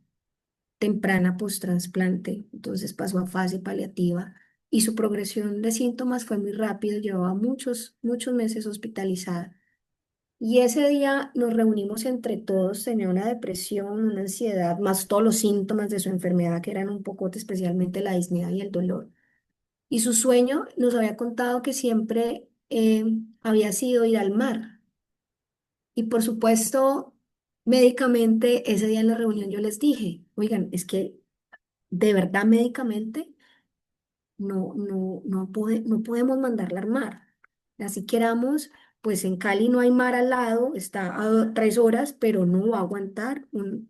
temprana post-trasplante, entonces pasó a fase paliativa y su progresión de síntomas fue muy rápido, llevaba muchos meses hospitalizada. Y ese día nos reunimos entre todos, tenía una depresión, una ansiedad, más todos los síntomas de su enfermedad que eran un poco, especialmente la disnea y el dolor. Y su sueño nos había contado que siempre había sido ir al mar. Y por supuesto, médicamente, ese día en la reunión yo les dije, oigan, es que de verdad médicamente no podemos mandarla al mar. Así queramos, pues en Cali no hay mar al lado, está a 3 horas, pero no va a aguantar un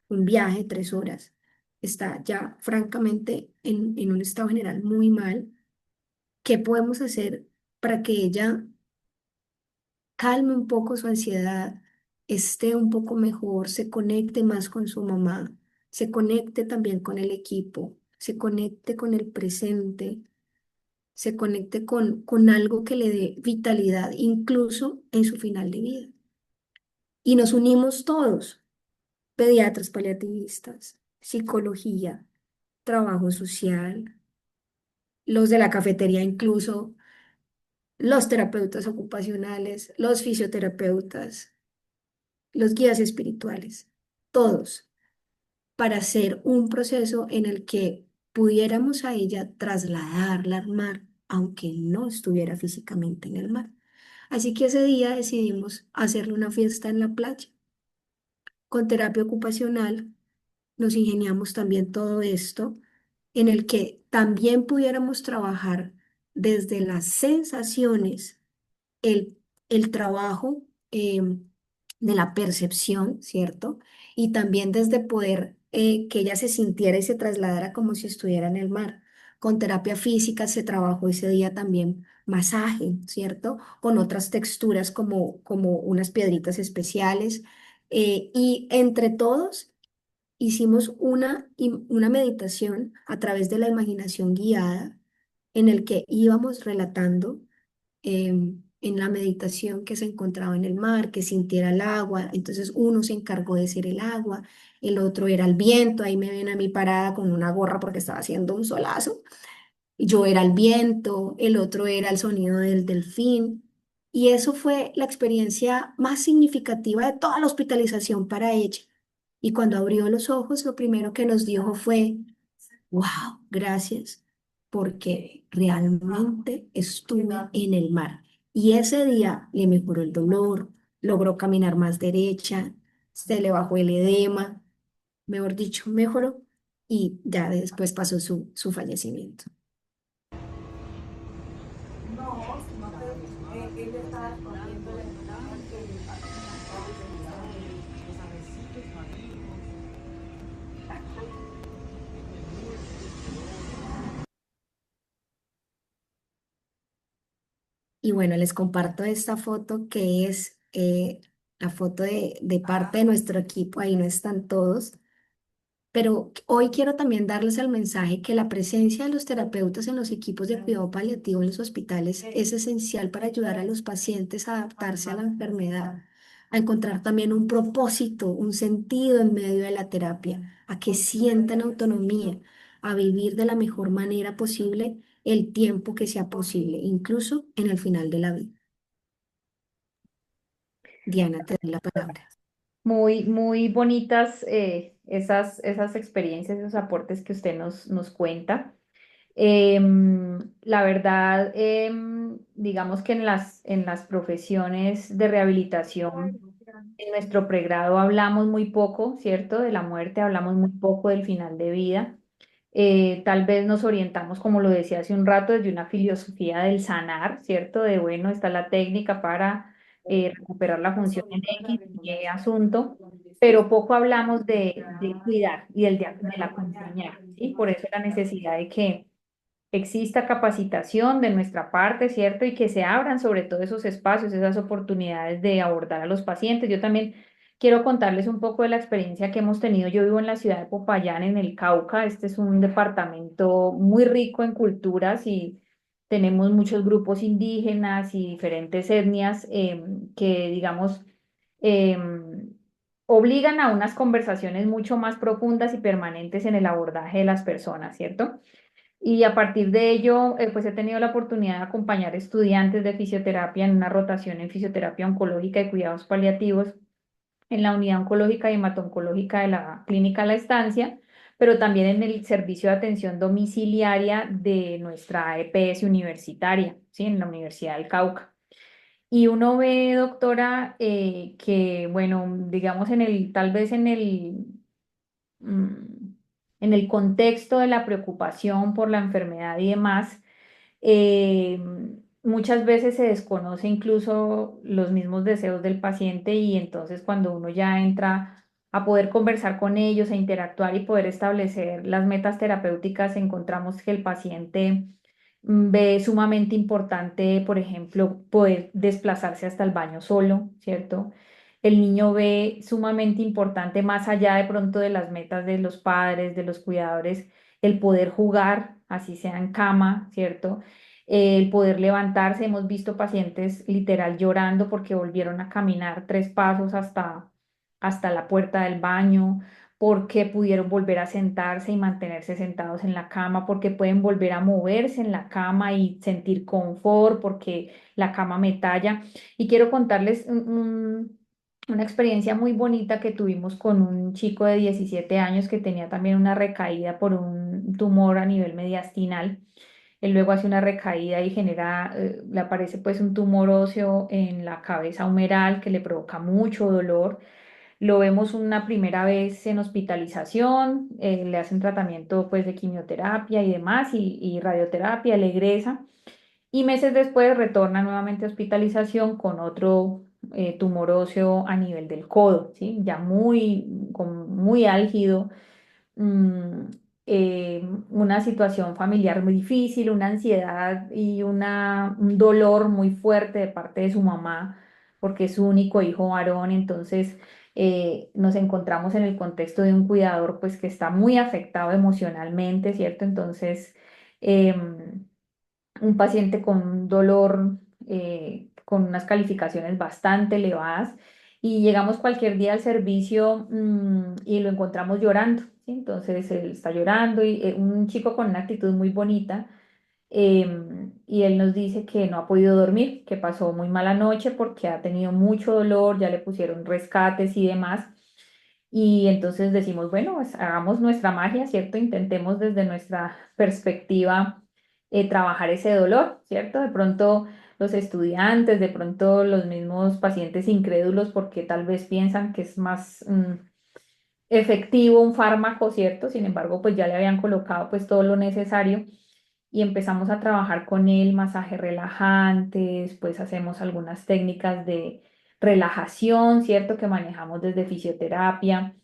viaje 3 horas. Está ya francamente en un estado general muy mal. ¿Qué podemos hacer para que ella calme un poco su ansiedad, esté un poco mejor, se conecte más con su mamá, se conecte también con el equipo, se conecte con el presente, se conecte con algo que le dé vitalidad, incluso en su final de vida? Y nos unimos todos, pediatras paliativistas, psicología, trabajo social, los de la cafetería incluso, los terapeutas ocupacionales, los fisioterapeutas, los guías espirituales, todos, para hacer un proceso en el que pudiéramos a ella trasladarla al mar, aunque no estuviera físicamente en el mar. Así que ese día decidimos hacerle una fiesta en la playa. Con terapia ocupacional nos ingeniamos también todo esto, en el que también pudiéramos trabajar desde las sensaciones, el, el trabajo de la percepción, ¿cierto? Y también desde poder que ella se sintiera y se trasladara como si estuviera en el mar. Con terapia física se trabajó ese día también masaje, ¿cierto? Con otras texturas como unas piedritas especiales. Y entre todos hicimos una meditación a través de la imaginación guiada en el que íbamos relatando en la meditación que se encontraba en el mar, que sintiera el agua. Entonces uno se encargó de ser el agua, el otro era el viento. Ahí me ven a mí parada con una gorra porque estaba haciendo un solazo. Yo era el viento, el otro era el sonido del delfín. Y eso fue la experiencia más significativa de toda la hospitalización para ella. Y cuando abrió los ojos, lo primero que nos dijo fue: wow, gracias, porque realmente estuve en el mar. Y ese día le mejoró el dolor, logró caminar más derecha, se le bajó el edema, mejor dicho, mejoró y ya después pasó su fallecimiento. No, sino que ella estaba escondiendo la ventana que estaba utilizando los avecitos marinos. Y bueno, les comparto esta foto que es la foto de parte de nuestro equipo, ahí no están todos, pero hoy quiero también darles el mensaje que la presencia de los terapeutas en los equipos de cuidado paliativo en los hospitales es esencial para ayudar a los pacientes a adaptarse a la enfermedad, a encontrar también un propósito, un sentido en medio de la terapia, a que sientan autonomía, a vivir de la mejor manera posible el tiempo que sea posible, incluso en el final de la vida. Diana, te doy la palabra.
Muy, muy bonitas esas experiencias, esos aportes que usted nos cuenta. La verdad, digamos que en las profesiones de rehabilitación, en nuestro pregrado hablamos muy poco, ¿cierto? De la muerte, hablamos muy poco del final de vida. Tal vez nos orientamos, como lo decía hace un rato, desde una filosofía del sanar, ¿cierto? De, bueno, está la técnica para recuperar la función en X y Y asunto, pero poco hablamos de cuidar y de la acompañar, ¿sí? Por eso la necesidad de que exista capacitación de nuestra parte, ¿cierto? Y que se abran sobre todo esos espacios, esas oportunidades de abordar a los pacientes. Yo también quiero contarles un poco de la experiencia que hemos tenido. Yo vivo en la ciudad de Popayán, en el Cauca. Este es un departamento muy rico en culturas y tenemos muchos grupos indígenas y diferentes etnias que, digamos, em, obligan a unas conversaciones mucho más profundas y permanentes en el abordaje de las personas, ¿cierto? Y a partir de ello, pues he tenido la oportunidad de acompañar estudiantes de fisioterapia en una rotación en fisioterapia oncológica y cuidados paliativos en la unidad oncológica y hematoncológica de la Clínica La Estancia, pero también en el servicio de atención domiciliaria de nuestra EPS universitaria, ¿sí? En la Universidad del Cauca. Y uno ve, doctora, que, bueno, digamos tal vez mm, en el contexto de la preocupación por la enfermedad y demás, eh, muchas veces se desconoce incluso los mismos deseos del paciente y entonces cuando uno ya entra a poder conversar con ellos, a interactuar y poder establecer las metas terapéuticas, encontramos que el paciente ve sumamente importante, por ejemplo, poder desplazarse hasta el baño solo, ¿cierto? El niño ve sumamente importante, más allá de pronto de las metas de los padres, de los cuidadores, el poder jugar, así sea en cama, ¿cierto? El poder levantarse. Hemos visto pacientes literal llorando porque volvieron a caminar 3 pasos hasta la puerta del baño, porque pudieron volver a sentarse y mantenerse sentados en la cama, porque pueden volver a moverse en la cama y sentir confort, porque la cama me talla. Y quiero contarles una experiencia muy bonita que tuvimos con un chico de 17 años que tenía también una recaída por un tumor a nivel mediastinal. Él luego hace una recaída y le aparece pues un tumor óseo en la cabeza humeral que le provoca mucho dolor. Lo vemos una primera vez en hospitalización, le hacen tratamiento pues de quimioterapia y demás y radioterapia, le egresa y meses después retorna nuevamente a hospitalización con otro tumor óseo a nivel del codo, ¿sí? Ya muy álgido, mm, una situación familiar muy difícil, una ansiedad y un dolor muy fuerte de parte de su mamá, porque es su único hijo varón. Entonces nos encontramos en el contexto de un cuidador pues que está muy afectado emocionalmente, ¿cierto? Entonces, un paciente con un dolor, con unas calificaciones bastante elevadas, y llegamos cualquier día al servicio, y lo encontramos llorando, ¿sí? Entonces él está llorando, y un chico con una actitud muy bonita, y él nos dice que no ha podido dormir, que pasó muy mala noche porque ha tenido mucho dolor, ya le pusieron rescates y demás. Y entonces decimos, bueno, pues hagamos nuestra magia, ¿cierto? Intentemos desde nuestra perspectiva trabajar ese dolor, ¿cierto? De pronto los estudiantes, de pronto los mismos pacientes incrédulos, porque tal vez piensan que es más efectivo un fármaco, ¿cierto? Sin embargo, pues ya le habían colocado pues todo lo necesario, y empezamos a trabajar con él masajes relajantes, pues hacemos algunas técnicas de relajación, ¿cierto? Que manejamos desde fisioterapia.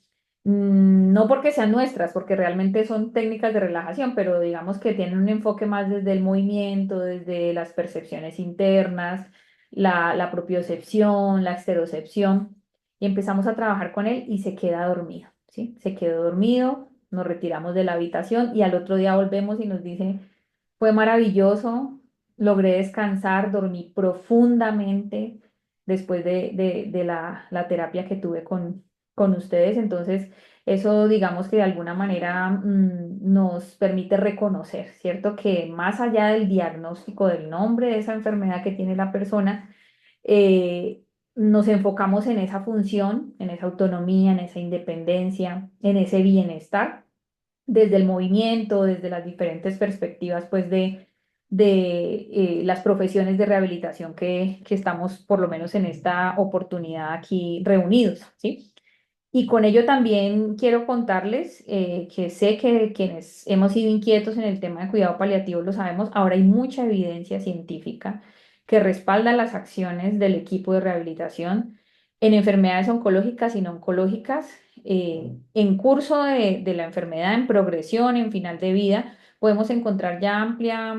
No porque sean nuestras, porque realmente son técnicas de relajación, pero digamos que tienen un enfoque más desde el movimiento, desde las percepciones internas, la propiocepción, la exterocepción, y empezamos a trabajar con él y se queda dormido, ¿sí? Se quedó dormido, nos retiramos de la habitación y al otro día volvemos y nos dice, fue maravilloso, logré descansar, dormí profundamente después de la terapia que tuve con ustedes. Entonces, eso digamos que de alguna manera nos permite reconocer, ¿cierto? Que más allá del diagnóstico del nombre de esa enfermedad que tiene la persona, eh, nos enfocamos en esa función, en esa autonomía, en esa independencia, en ese bienestar desde el movimiento, desde las diferentes perspectivas, pues de las profesiones de rehabilitación que estamos por lo menos en esta oportunidad aquí reunidos, ¿sí? Y con ello también quiero contarles que sé que quienes hemos sido inquietos en el tema de cuidado paliativo lo sabemos, ahora hay mucha evidencia científica que respalda las acciones del equipo de rehabilitación en enfermedades oncológicas y no oncológicas, en curso de la enfermedad, en progresión, en final de vida. Podemos encontrar ya amplia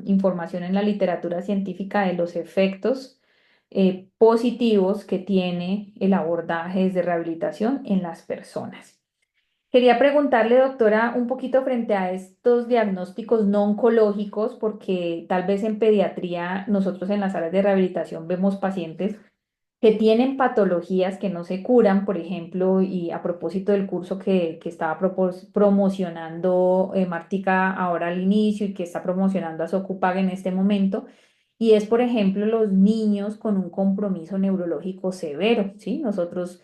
información en la literatura científica de los efectos positivos que tiene el abordaje desde rehabilitación en las personas. Quería preguntarle, doctora, un poquito frente a estos diagnósticos no oncológicos, porque tal vez en pediatría nosotros en las áreas de rehabilitación vemos pacientes que tienen patologías que no se curan, por ejemplo, y a propósito del curso que estaba promocionando Martica ahora al inicio y que está promocionando a Socupag en este momento, y es, por ejemplo, los niños con un compromiso neurológico severo, ¿sí? Nosotros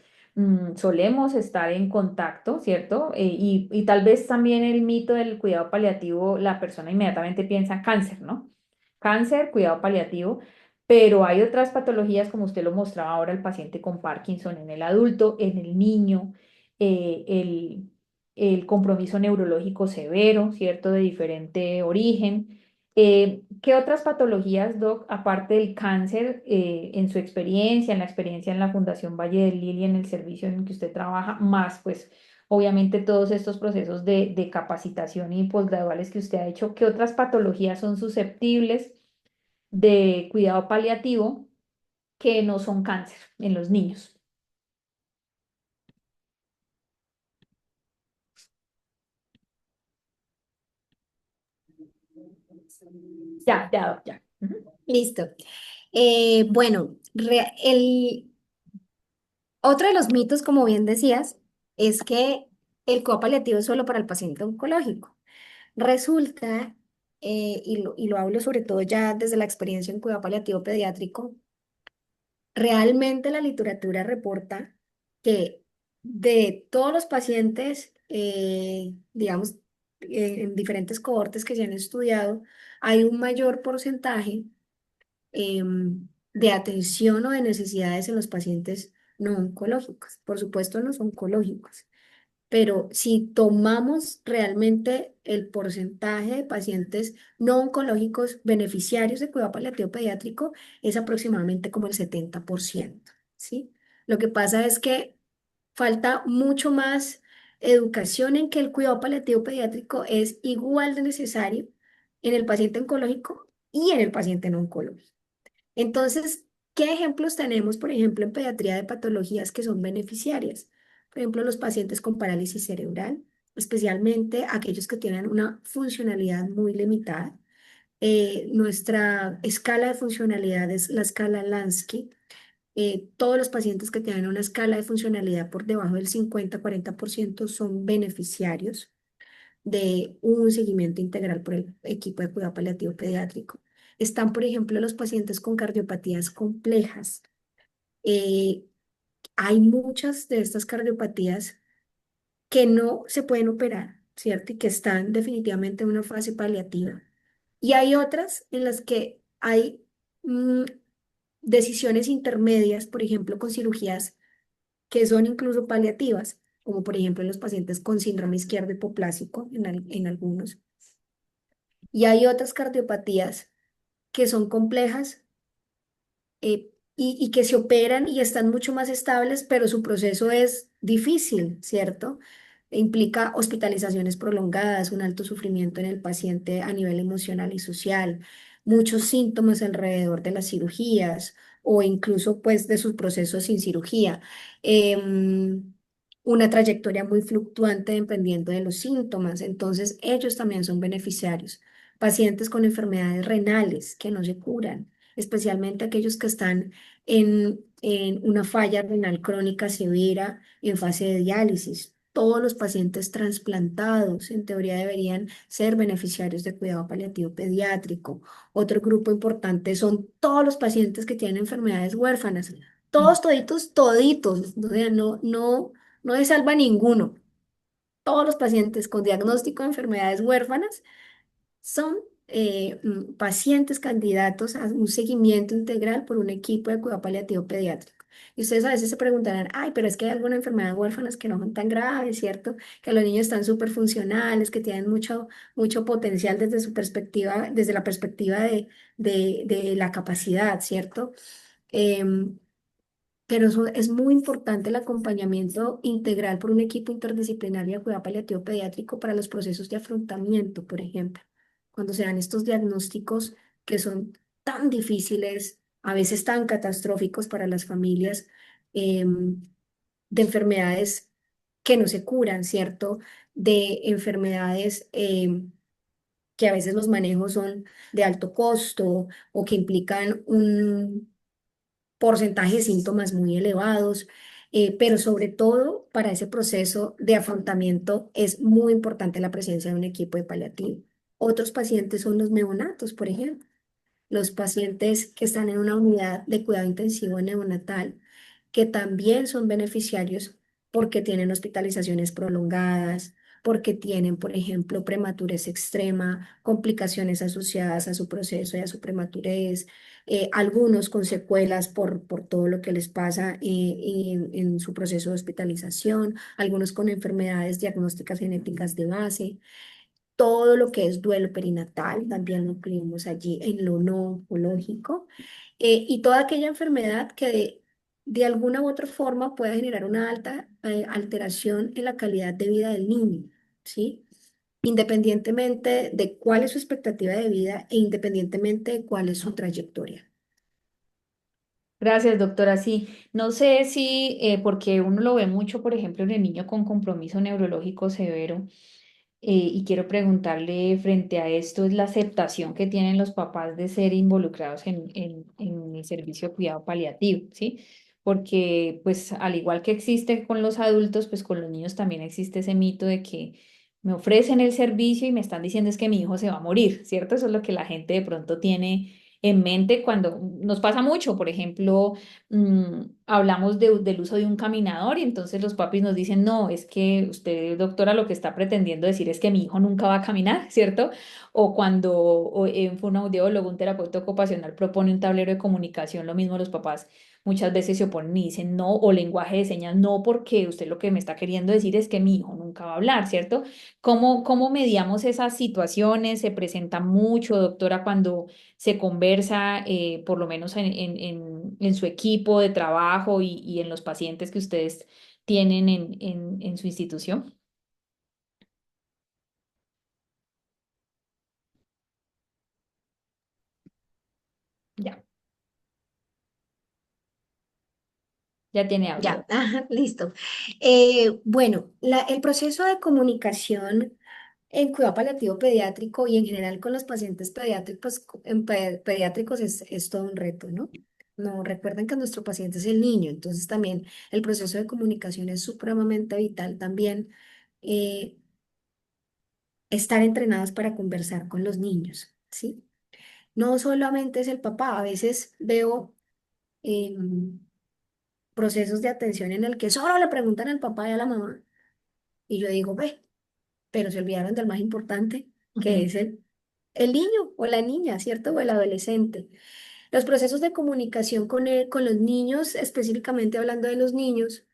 solemos estar en contacto, ¿cierto? Y tal vez también el mito del cuidado paliativo, la persona inmediatamente piensa cáncer, ¿no? Cáncer, cuidado paliativo, pero hay otras patologías, como usted lo mostraba ahora, el paciente con Parkinson en el adulto, en el niño, eh, el, el compromiso neurológico severo, ¿cierto? De diferente origen. ¿Qué otras patologías, Doc, aparte del cáncer, en su experiencia, en la experiencia en la Fundación Valle del Lili, en el servicio en el que usted trabaja, más pues obviamente todos estos procesos de capacitación y posgraduales que usted ha hecho, qué otras patologías son susceptibles de cuidado paliativo que no son cáncer en los niños? Ya, ya, Doc, ya. Ujú.
Listo. Bueno, otro de los mitos, como bien decías, es que el cuidado paliativo es solo para el paciente oncológico. Resulta, y lo hablo sobre todo ya desde la experiencia en cuidado paliativo pediátrico, realmente la literatura reporta que de todos los pacientes, digamos, en diferentes cohortes que se han estudiado, hay un mayor porcentaje de atención o de necesidades en los pacientes no oncológicos. Por supuesto, los oncológicos. Pero si tomamos realmente el porcentaje de pacientes no oncológicos beneficiarios de cuidado paliativo pediátrico, es aproximadamente como el 70%, ¿sí? Lo que pasa es que falta mucho más educación en que el cuidado paliativo pediátrico es igual de necesario en el paciente oncológico y en el paciente no oncológico. Entonces, ¿qué ejemplos tenemos, por ejemplo, en pediatría de patologías que son beneficiarias? Por ejemplo, los pacientes con parálisis cerebral, especialmente aquellos que tienen una funcionalidad muy limitada. Nuestra escala de funcionalidad es la escala Lansky. Todos los pacientes que tienen una escala de funcionalidad por debajo del 50-40% son beneficiarios de un seguimiento integral por el equipo de cuidado paliativo pediátrico. Están, por ejemplo, los pacientes con cardiopatías complejas. Eh, Hay muchas de estas cardiopatías que no se pueden operar, ¿cierto? Y que están definitivamente en una fase paliativa. Y hay otras en las que hay decisiones intermedias, por ejemplo, con cirugías que son incluso paliativas, como por ejemplo en los pacientes con síndrome izquierdo hipoplásico, en algunos. Y hay otras cardiopatías que son complejas, y que se operan y están mucho más estables, pero su proceso es difícil, ¿cierto? Implica hospitalizaciones prolongadas, un alto sufrimiento en el paciente a nivel emocional y social, muchos síntomas alrededor de las cirugías o incluso pues de sus procesos sin cirugía. Una trayectoria muy fluctuante dependiendo de los síntomas, entonces ellos también son beneficiarios. Pacientes con enfermedades renales que no se curan, especialmente aquellos que están en una falla renal crónica severa en fase de diálisis. Todos los pacientes trasplantados, en teoría, deberían ser beneficiarios de cuidado paliativo pediátrico. Otro grupo importante son todos los pacientes que tienen enfermedades huérfanas. Todos, toditos, toditos. O sea, no se salva ninguno. Todos los pacientes con diagnóstico de enfermedades huérfanas son pacientes candidatos a un seguimiento integral por un equipo de cuidado paliativo pediátrico. Y ustedes a veces se preguntarán, ay, pero es que hay algunas enfermedades huérfanas que no son tan graves, ¿cierto? Que los niños están súper funcionales, que tienen mucho potencial desde su perspectiva, desde la perspectiva de la capacidad, ¿cierto? Em, pero es muy importante el acompañamiento integral por un equipo interdisciplinario de cuidado paliativo pediátrico para los procesos de afrontamiento, por ejemplo, cuando se dan estos diagnósticos que son tan difíciles, a veces tan catastróficos para las familias, em, de enfermedades que no se curan, ¿cierto? De enfermedades que a veces los manejos son de alto costo o que implican un porcentaje de síntomas muy elevados, pero sobre todo para ese proceso de afrontamiento es muy importante la presencia de un equipo de paliativo. Otros pacientes son los neonatos, por ejemplo, los pacientes que están en una unidad de cuidado intensivo neonatal, que también son beneficiarios porque tienen hospitalizaciones prolongadas, porque tienen, por ejemplo, prematurez extrema, complicaciones asociadas a su proceso y a su prematurez, algunos con secuelas por todo lo que les pasa en su proceso de hospitalización, algunos con enfermedades diagnósticas genéticas de base. Todo lo que es duelo perinatal, también lo incluimos allí en lo no oncológico, y toda aquella enfermedad que de alguna u otra forma pueda generar una alta alteración en la calidad de vida del niño, ¿sí? Independientemente de cuál es su expectativa de vida e independientemente de cuál es su trayectoria.
Gracias, doctora. Sí, no sé si, porque uno lo ve mucho, por ejemplo, en el niño con compromiso neurológico severo, y quiero preguntarle frente a esto, es la aceptación que tienen los papás de ser involucrados en el servicio de cuidado paliativo, ¿sí? Porque, pues, al igual que existe con los adultos, pues con los niños también existe ese mito de que me ofrecen el servicio y me están diciendo es que mi hijo se va a morir, ¿cierto? Eso es lo que la gente de pronto tiene en mente cuando nos pasa mucho, por ejemplo, hablamos del uso de un caminador y entonces los papis nos dicen, no, es que usted, doctora, lo que está pretendiendo decir es que mi hijo nunca va a caminar, ¿cierto? O cuando fue un audiólogo, un terapeuta ocupacional propone un tablero de comunicación, lo mismo los papás muchas veces se oponen y dicen no, o lenguaje de señas, no, porque usted lo que me está queriendo decir es que mi hijo nunca va a hablar, ¿cierto? ¿Cómo mediamos esas situaciones? ¿Se presenta mucho, doctora, cuando se conversa, por lo menos en su equipo de trabajo y en los pacientes que ustedes tienen en su institución? Ya, ya tiene audio.
Ya, ajá, listo. Bueno, el proceso de comunicación en cuidado paliativo pediátrico y en general con los pacientes pediátricos, pediátricos es todo un reto, ¿no? No, recuerden que nuestro paciente es el niño, entonces también el proceso de comunicación es supremamente vital también. eh, Estar entrenados para conversar con los niños, ¿sí? No solamente es el papá, a veces veo em, procesos de atención en el que solo le preguntan al papá y a la mamá, y yo digo, ve, pero se olvidaron del más importante, que
Ujú.
es el niño o la niña, ¿cierto? O el adolescente. Los procesos de comunicación con los niños, específicamente hablando de los niños,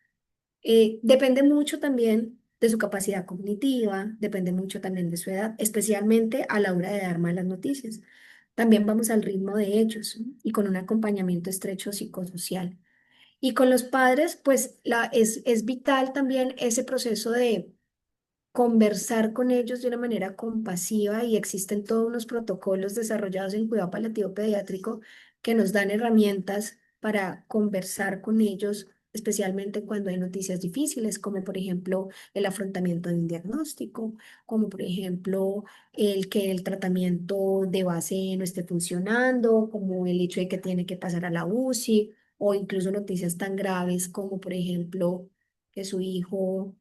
depende mucho también de su capacidad cognitiva, depende mucho también de su edad, especialmente a la hora de dar malas noticias. También vamos al ritmo de ellos, ¿no? Y con un acompañamiento estrecho psicosocial. Y con los padres, pues es vital también ese proceso de conversar con ellos de una manera compasiva y existen todos unos protocolos desarrollados en cuidado paliativo pediátrico que nos dan herramientas para conversar con ellos, especialmente cuando hay noticias difíciles, como por ejemplo el afrontamiento de un diagnóstico, como por ejemplo el que el tratamiento de base no esté funcionando, como el hecho de que tiene que pasar a la UCI, o incluso noticias tan graves como por ejemplo que su hijo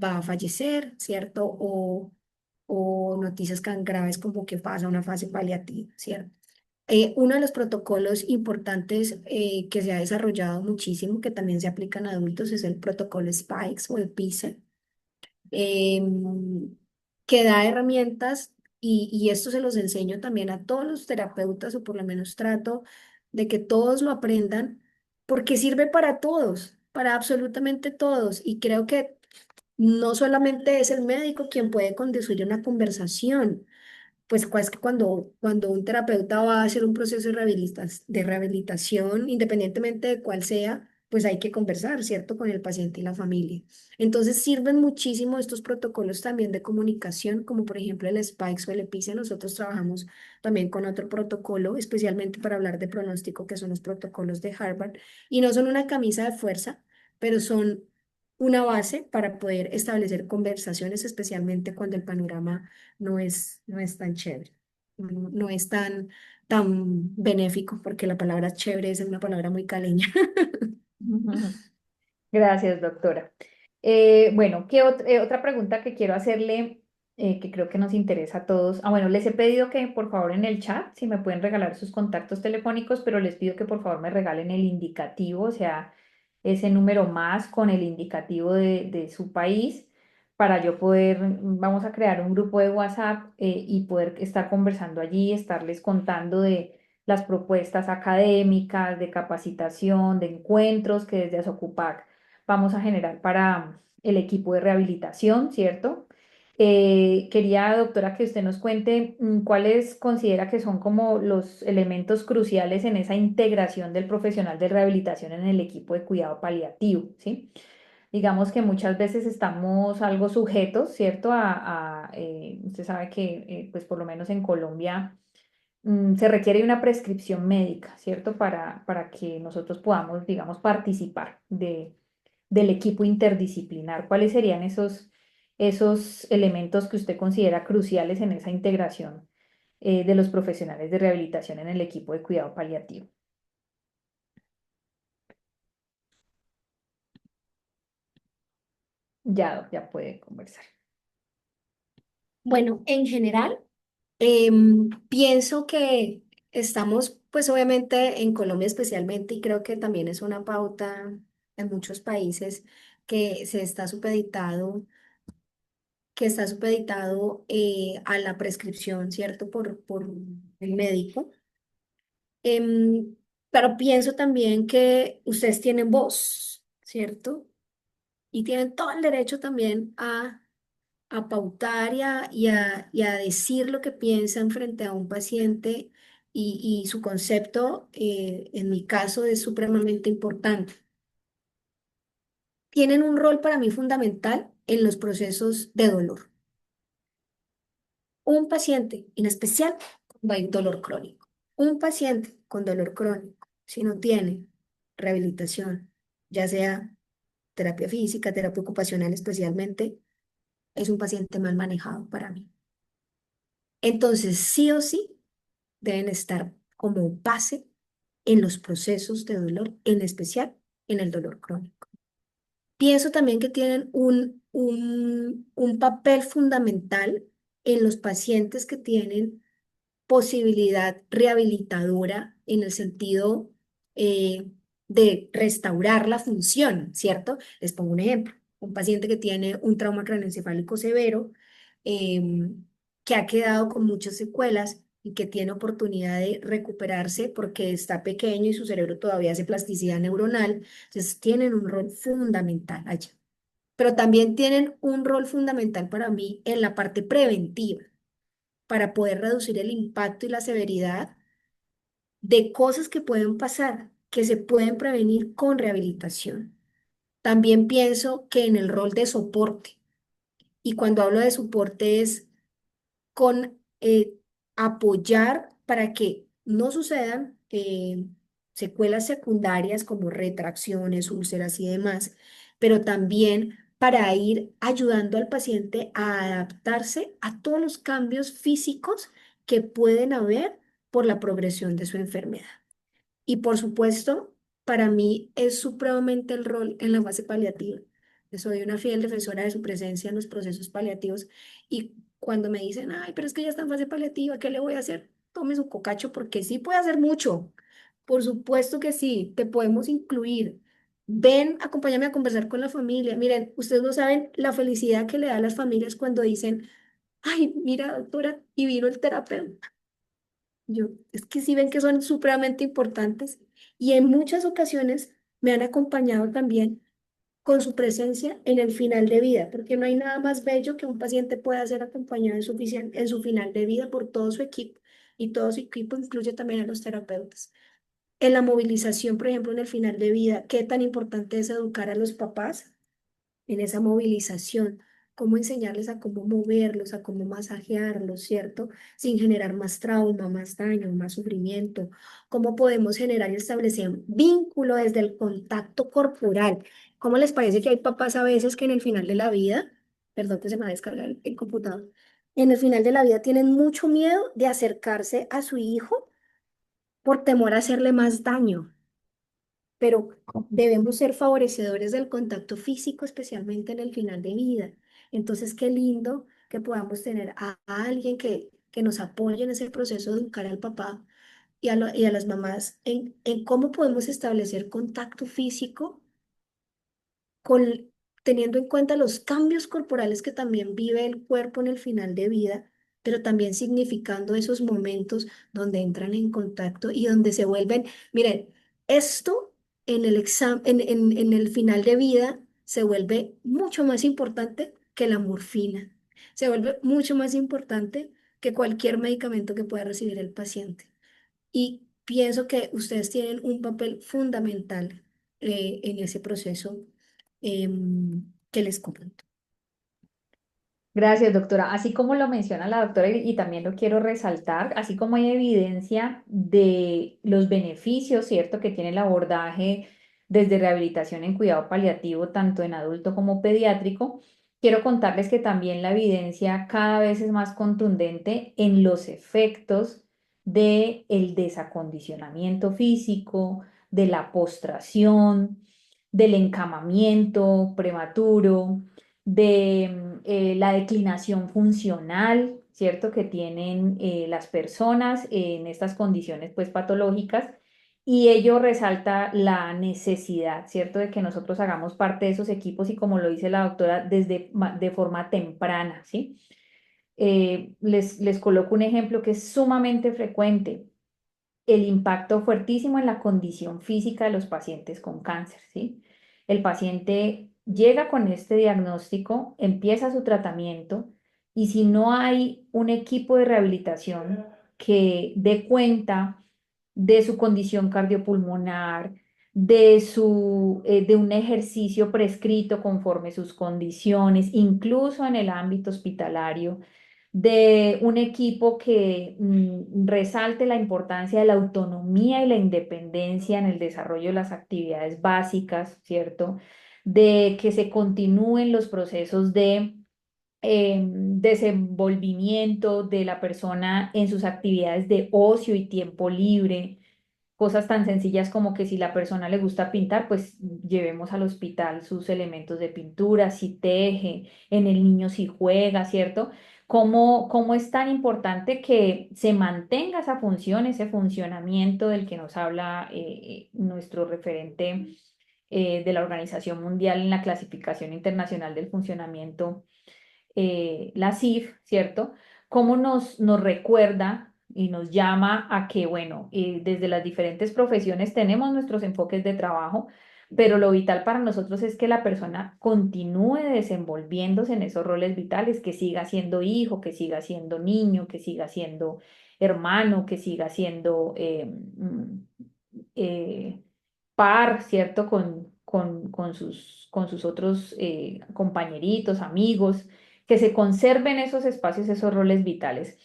va a fallecer, ¿cierto? O noticias tan graves como que pasa una fase paliativa, ¿cierto? Uno de los protocolos importantes que se ha desarrollado muchísimo, que también se aplica en adultos, es el protocolo SPIKES o el PICE, que da herramientas y esto se los enseño también a todos los terapeutas o por lo menos trato de que todos lo aprendan porque sirve para todos, para absolutamente todos y creo que no solamente es el médico quien puede conducir una conversación, pues es que cuando un terapeuta va a hacer un proceso de rehabilitación, independientemente de cuál sea, pues hay que conversar, ¿cierto? Con el paciente y la familia. Entonces sirven muchísimo estos protocolos también de comunicación, como por ejemplo el SPIKES o el EPICE. Nosotros trabajamos también con otro protocolo, especialmente para hablar de pronóstico, que son los protocolos de Harvard, y no son una camisa de fuerza, pero son una base para poder establecer conversaciones, especialmente cuando el panorama no es tan chévere, no es tan benéfico, porque la palabra chévere es una palabra muy caleña.
Gracias, doctora. Bueno, otra pregunta que quiero hacerle, que creo que nos interesa a todos? Ah, bueno, les he pedido que por favor en el chat, si me pueden regalar sus contactos telefónicos, pero les pido que por favor me regalen el indicativo, o sea, ese número más con el indicativo de su país, para yo poder, vamos a crear un grupo de WhatsApp y poder estar conversando allí, estarles contando de las propuestas académicas, de capacitación, de encuentros que desde Asocupac vamos a generar para el equipo de rehabilitación, ¿cierto? Quería, doctora, que usted nos cuente cuáles considera que son como los elementos cruciales en esa integración del profesional de rehabilitación en el equipo de cuidado paliativo, ¿sí? Digamos que muchas veces estamos algo sujetos, ¿cierto? Usted sabe que, pues por lo menos en Colombia, se requiere una prescripción médica, ¿cierto? Para que nosotros podamos, digamos, participar del equipo interdisciplinar. ¿Cuáles serían esos elementos que usted considera cruciales en esa integración de los profesionales de rehabilitación en el equipo de cuidado paliativo? Ya, doc, ya puede conversar.
Bueno, en general, pienso que estamos, pues obviamente en Colombia especialmente, y creo que también es una pauta en muchos países que está supeditado a la prescripción, ¿cierto? Por el médico. Em, pero pienso también que ustedes tienen voz, ¿cierto? Y tienen todo el derecho también a pautar y a decir lo que piensan frente a un paciente y su concepto, en mi caso, es supremamente importante. Tienen un rol para mí fundamental en los procesos de dolor. Un paciente, en especial cuando hay dolor crónico. un paciente con dolor crónico, si no tiene rehabilitación, ya sea terapia física, terapia ocupacional especialmente, es un paciente mal manejado para mí. Entonces, sí o sí, deben estar como base en los procesos de dolor, en especial en el dolor crónico. Pienso también que tienen un papel fundamental en los pacientes que tienen posibilidad rehabilitadora en el sentido de restaurar la función, ¿cierto? Les pongo un ejemplo. Un paciente que tiene un trauma craneoencefálico severo, que ha quedado con muchas secuelas y que tiene oportunidad de recuperarse porque está pequeño y su cerebro todavía hace plasticidad neuronal, entonces tienen un rol fundamental allá. Pero también tienen un rol fundamental para mí en la parte preventiva para poder reducir el impacto y la severidad de cosas que pueden pasar, que se pueden prevenir con rehabilitación. También pienso que en el rol de soporte, y cuando hablo de soporte es con apoyar para que no sucedan secuelas secundarias como retracciones, úlceras y demás, pero también para ir ayudando al paciente a adaptarse a todos los cambios físicos que pueden haber por la progresión de su enfermedad. Y por supuesto, para mí es supremamente el rol en la fase paliativa. Yo soy una fiel defensora de su presencia en los procesos paliativos y cuando me dicen, ay, pero es que ya está en fase paliativa, ¿qué le voy a hacer? Tome su cocacho porque sí puede hacer mucho. Por supuesto que sí, te podemos incluir. Ven, acompáñame a conversar con la familia. Miren, ustedes no saben la felicidad que le da a las familias cuando dicen, ay, mira, doctora, y vino el terapeuta. Yo, es que sí ven que son supremamente importantes y en muchas ocasiones me han acompañado también con su presencia en el final de vida, porque no hay nada más bello que un paciente pueda ser acompañado en su final de vida por todo su equipo y todo su equipo incluye también a los terapeutas. En la movilización, por ejemplo, en el final de vida, ¿qué tan importante es educar a los papás en esa movilización? Cómo enseñarles a cómo moverlos, a cómo masajearlos, ¿cierto? Sin generar más trauma, más daño, más sufrimiento. Cómo podemos generar y establecer vínculo desde el contacto corporal. ¿Cómo les parece que hay papás a veces que en el final de la vida, perdón que se me va a descargar el computador, en el final de la vida tienen mucho miedo de acercarse a su hijo por temor a hacerle más daño? Pero debemos ser favorecedores del contacto físico, especialmente en el final de vida. Entonces, qué lindo que podamos tener a alguien que nos apoye en ese proceso de educar al papá y a las mamás en cómo podemos establecer contacto físico con, teniendo en cuenta los cambios corporales que también vive el cuerpo en el final de vida, pero también significando esos momentos donde entran en contacto y donde se vuelven, miren, esto en el en el final de vida se vuelve mucho más importante que la morfina, se vuelve mucho más importante que cualquier medicamento que pueda recibir el paciente. Y pienso que ustedes tienen un papel fundamental en ese proceso que les comento.
Gracias, doctora. Así como lo menciona la doctora y también lo quiero resaltar, así como hay evidencia de los beneficios, ¿cierto?, que tiene el abordaje desde rehabilitación en cuidado paliativo, tanto en adulto como pediátrico, quiero contarles que también la evidencia cada vez es más contundente en los efectos del desacondicionamiento físico, de la postración, del encamamiento prematuro de la declinación funcional, ¿cierto? Que tienen las personas en estas condiciones pues patológicas y ello resalta la necesidad, ¿cierto? De que nosotros hagamos parte de esos equipos y como lo dice la doctora, de forma temprana, ¿sí? Les coloco un ejemplo que es sumamente frecuente, el impacto fuertísimo en la condición física de los pacientes con cáncer, ¿sí? El paciente llega con este diagnóstico, empieza su tratamiento y si no hay un equipo de rehabilitación que dé cuenta de su condición cardiopulmonar, de un ejercicio prescrito conforme sus condiciones, incluso en el ámbito hospitalario, de un equipo que resalte la importancia de la autonomía y la independencia en el desarrollo de las actividades básicas, ¿cierto? De que se continúen los procesos de desenvolvimiento de la persona en sus actividades de ocio y tiempo libre. Cosas tan sencillas como que si la persona le gusta pintar, pues llevemos al hospital sus elementos de pintura, si teje, en el niño si juega, ¿cierto? ¿Cómo es tan importante que se mantenga esa función, ese funcionamiento del que nos habla nuestro referente de la Organización Mundial en la Clasificación Internacional del Funcionamiento, la CIF, ¿cierto? ¿Cómo nos recuerda y nos llama a que, bueno, desde las diferentes profesiones tenemos nuestros enfoques de trabajo, pero lo vital para nosotros es que la persona continúe desenvolviéndose en esos roles vitales, que siga siendo hijo, que siga siendo niño, que siga siendo hermano, que siga siendo eh, par, ¿cierto? Con sus otros compañeritos, amigos, que se conserven esos espacios, esos roles vitales.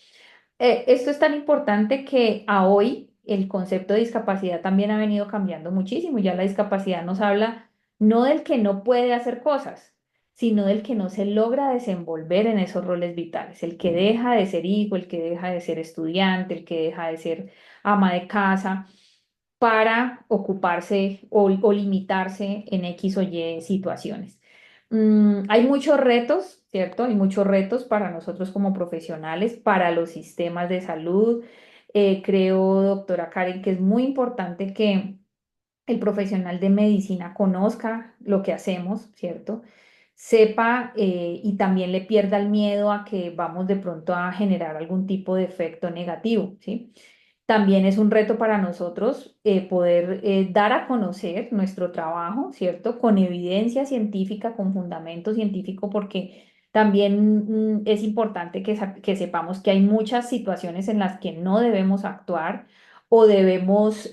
Esto es tan importante que a hoy el concepto de discapacidad también ha venido cambiando muchísimo. Ya la discapacidad nos habla no del que no puede hacer cosas, sino del que no se logra desenvolver en esos roles vitales, el que deja de ser hijo, el que deja de ser estudiante, el que deja de ser ama de casa para ocuparse o limitarse en X o Y situaciones. Hay muchos retos, ¿cierto? Hay muchos retos para nosotros como profesionales, para los sistemas de salud. Creo, doctora Karen, que es muy importante que el profesional de medicina conozca lo que hacemos, ¿cierto? Sepa y también le pierda el miedo a que vamos de pronto a generar algún tipo de efecto negativo, ¿sí? También es un reto para nosotros poder dar a conocer nuestro trabajo, ¿cierto? Con evidencia científica, con fundamento científico, porque también es importante que sepamos que hay muchas situaciones en las que no debemos actuar o debemos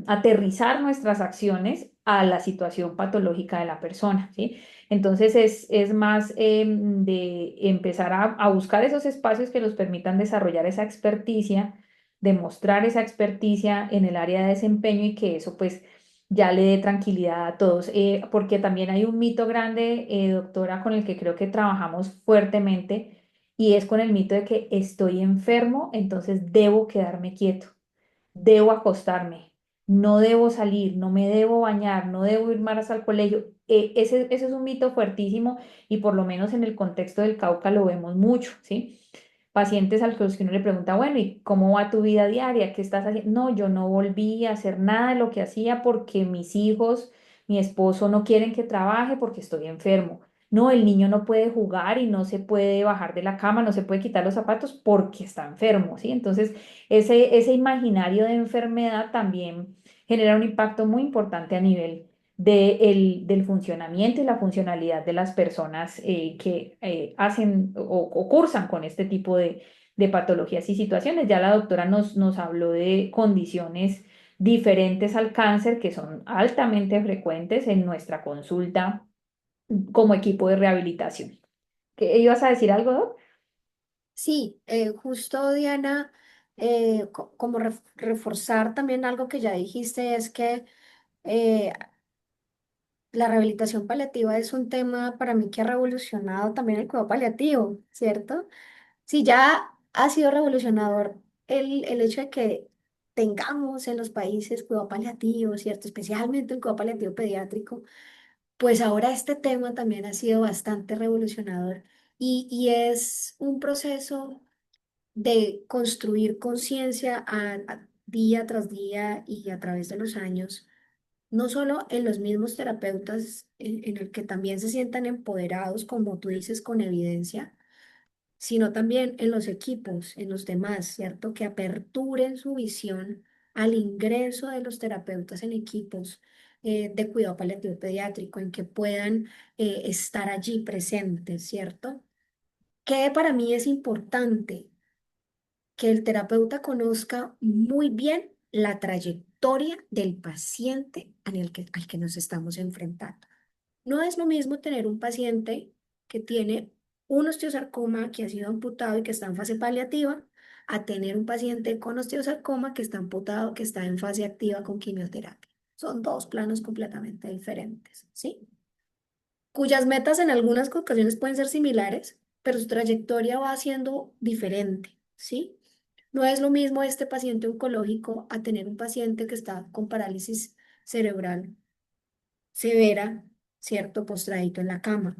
aterrizar nuestras acciones a la situación patológica de la persona, ¿sí? Entonces es más de empezar a buscar esos espacios que nos permitan desarrollar esa experticia, demostrar esa experticia en el área de desempeño y que eso pues ya le dé tranquilidad a todos. Porque también hay un mito grande, doctora, con el que creo que trabajamos fuertemente y es con el mito de que estoy enfermo, entonces debo quedarme quieto, debo acostarme, no debo salir, no me debo bañar, no debo ir más al colegio. Ese es un mito fuertísimo y por lo menos en el contexto del Cauca lo vemos mucho, ¿sí? Pacientes a los que uno le pregunta, bueno, ¿y cómo va tu vida diaria? ¿Qué estás haciendo? No, yo no volví a hacer nada de lo que hacía porque mis hijos, mi esposo no quieren que trabaje porque estoy enfermo. No, el niño no puede jugar y no se puede bajar de la cama, no se puede quitar los zapatos porque está enfermo, ¿sí? Entonces, ese imaginario de enfermedad también genera un impacto muy importante a nivel del funcionamiento y la funcionalidad de las personas que hacen o cursan con este tipo de patologías y situaciones. Ya la doctora nos habló de condiciones diferentes al cáncer que son altamente frecuentes en nuestra consulta como equipo de rehabilitación. ¿Qué ibas a decir algo, Doc?
Sí, justo Diana, como reforzar también algo que ya dijiste es que eh, la rehabilitación paliativa es un tema para mí que ha revolucionado también el cuidado paliativo, ¿cierto? Sí, ya ha sido revolucionador el hecho de que tengamos en los países cuidado paliativo, ¿cierto? Especialmente el cuidado paliativo pediátrico, pues ahora este tema también ha sido bastante revolucionador y es un proceso de construir conciencia día tras día y a través de los años, no solo en los mismos terapeutas, en el que también se sientan empoderados, como tú dices, con evidencia, sino también en los equipos, en los demás, ¿cierto? Que aperturen su visión al ingreso de los terapeutas en equipos de cuidado paliativo pediátrico, en que puedan estar allí presentes, ¿cierto? Que para mí es importante que el terapeuta conozca muy bien la trayectoria del paciente al que nos estamos enfrentando. No es lo mismo tener un paciente que tiene un osteosarcoma que ha sido amputado y que está en fase paliativa a tener un paciente con osteosarcoma que está amputado, que está en fase activa con quimioterapia. Son dos planos completamente diferentes, ¿sí? Cuyas metas en algunas ocasiones pueden ser similares, pero su trayectoria va siendo diferente, ¿sí? No es lo mismo este paciente oncológico a tener un paciente que está con parálisis cerebral severa, ¿cierto? Postradito en la cama.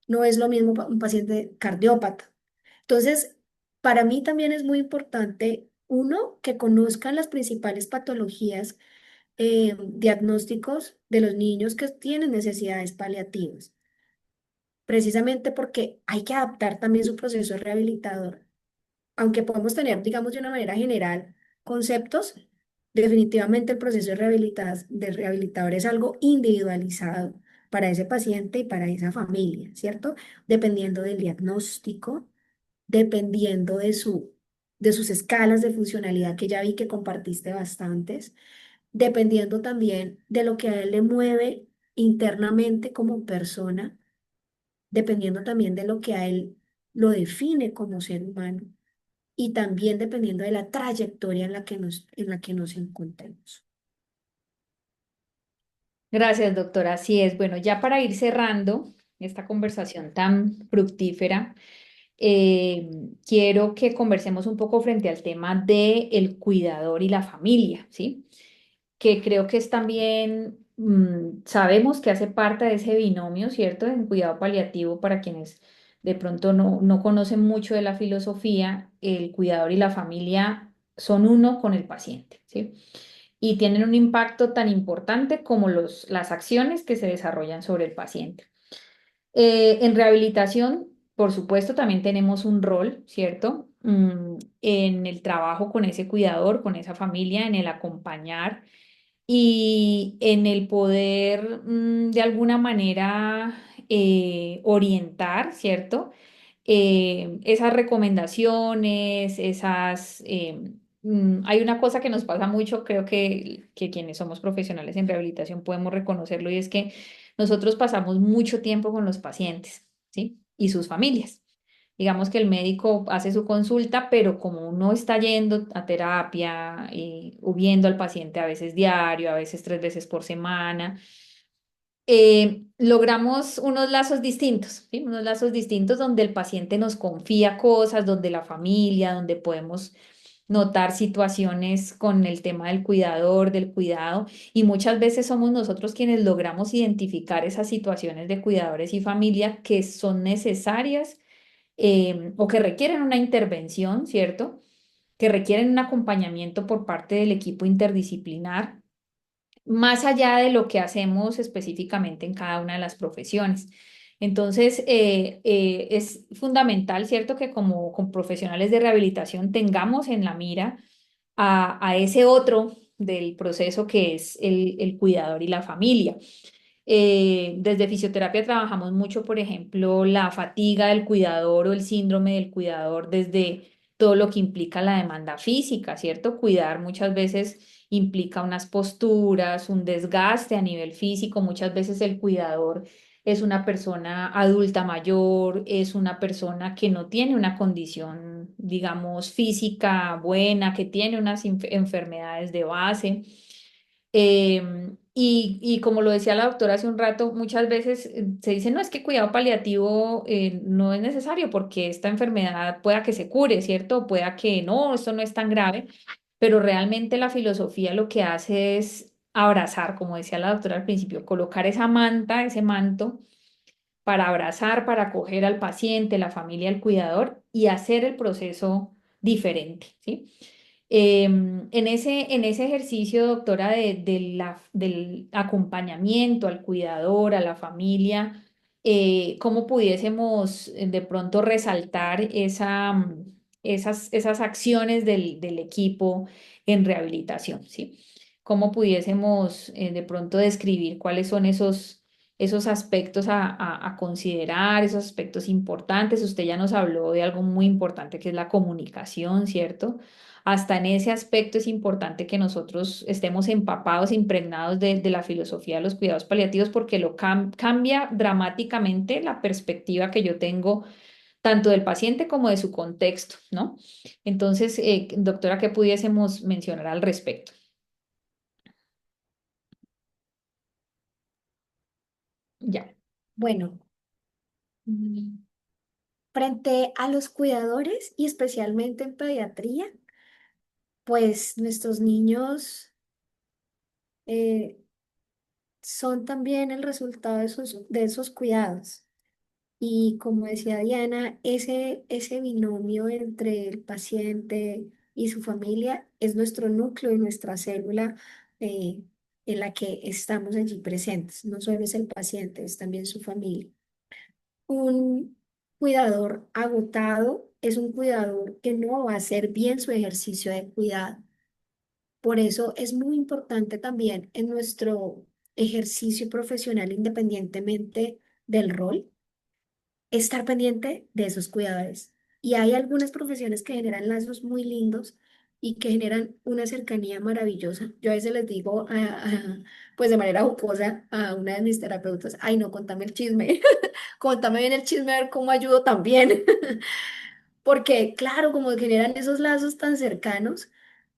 No es lo mismo un paciente cardiópata. Entonces, para mí también es muy importante, uno, que conozcan las principales patologías, diagnósticos de los niños que tienen necesidades paliativas, precisamente porque hay que adaptar también su proceso rehabilitador. Aunque podemos tener, digamos, de una manera general conceptos, definitivamente el proceso de rehabilitador es algo individualizado para ese paciente y para esa familia, ¿cierto? Dependiendo del diagnóstico, dependiendo de sus escalas de funcionalidad, que ya vi que compartiste bastantes, dependiendo también de lo que a él le mueve internamente como persona, dependiendo también de lo que a él lo define como ser humano y también dependiendo de la trayectoria en la que nos encontremos.
Gracias, doctora. Así es. Bueno, ya para ir cerrando esta conversación tan fructífera, eh, quiero que conversemos un poco frente al tema de el cuidador y la familia, ¿sí? Que creo que es también, sabemos que hace parte de ese binomio, ¿cierto? En cuidado paliativo, para quienes de pronto no conocen mucho de la filosofía, el cuidador y la familia son uno con el paciente, ¿sí? Y tienen un impacto tan importante como las acciones que se desarrollan sobre el paciente. En rehabilitación, por supuesto, también tenemos un rol, ¿cierto? En el trabajo con ese cuidador, con esa familia, en el acompañar y en el poder, de alguna manera, orientar, ¿cierto? Esas recomendaciones, hay una cosa que nos pasa mucho, creo que quienes somos profesionales en rehabilitación podemos reconocerlo, y es que nosotros pasamos mucho tiempo con los pacientes, ¿sí? Y sus familias. Digamos que el médico hace su consulta, pero como uno está yendo a terapia o viendo al paciente a veces diario, a veces 3 veces por semana, logramos unos lazos distintos, ¿sí? Unos lazos distintos donde el paciente nos confía cosas, donde la familia, donde podemos notar situaciones con el tema del cuidador, del cuidado, y muchas veces somos nosotros quienes logramos identificar esas situaciones de cuidadores y familia que son necesarias, o que requieren una intervención, ¿cierto? Que requieren un acompañamiento por parte del equipo interdisciplinar, más allá de lo que hacemos específicamente en cada una de las profesiones. Entonces, es fundamental, ¿cierto?, que como profesionales de rehabilitación tengamos en la mira a ese otro del proceso que es el cuidador y la familia. Desde fisioterapia trabajamos mucho, por ejemplo, la fatiga del cuidador o el síndrome del cuidador, desde todo lo que implica la demanda física, ¿cierto? Cuidar muchas veces implica unas posturas, un desgaste a nivel físico. Muchas veces el cuidador es una persona adulta mayor, es una persona que no tiene una condición, digamos, física buena, que tiene unas enfermedades de base. Y como lo decía la doctora hace un rato, muchas veces se dice, no, es que cuidado paliativo no es necesario porque esta enfermedad pueda que se cure, ¿cierto? Pueda que no, esto no es tan grave, pero realmente la filosofía lo que hace es abrazar, como decía la doctora al principio, colocar esa manta, ese manto para abrazar, para acoger al paciente, la familia, el cuidador y hacer el proceso diferente, ¿sí? En ese ejercicio, doctora, del acompañamiento al cuidador, a la familia, ¿cómo pudiésemos de pronto resaltar esas acciones del equipo en rehabilitación, ¿sí? ¿Cómo pudiésemos de pronto describir cuáles son esos aspectos a considerar, esos aspectos importantes. Usted ya nos habló de algo muy importante que es la comunicación, ¿cierto? Hasta en ese aspecto es importante que nosotros estemos empapados, impregnados de la filosofía de los cuidados paliativos porque cambia dramáticamente la perspectiva que yo tengo tanto del paciente como de su contexto, ¿no? Entonces, doctora, ¿qué pudiésemos mencionar al respecto? Ya.
Bueno, mm, frente a los cuidadores y especialmente en pediatría, pues nuestros niños eh, son también el resultado de esos cuidados. Y como decía Diana, ese binomio entre el paciente y su familia es nuestro núcleo y nuestra célula eh, en la que estamos allí presentes. No solo es el paciente, es también su familia. Un cuidador agotado es un cuidador que no va a hacer bien su ejercicio de cuidado. Por eso es muy importante también en nuestro ejercicio profesional, independientemente del rol, estar pendiente de esos cuidadores. Y hay algunas profesiones que generan lazos muy lindos y que generan una cercanía maravillosa. Yo a veces les digo, pues de manera jocosa a una de mis terapeutas, ay no, contame el chisme, contame bien el chisme a ver cómo ayudo también. Porque claro, como generan esos lazos tan cercanos,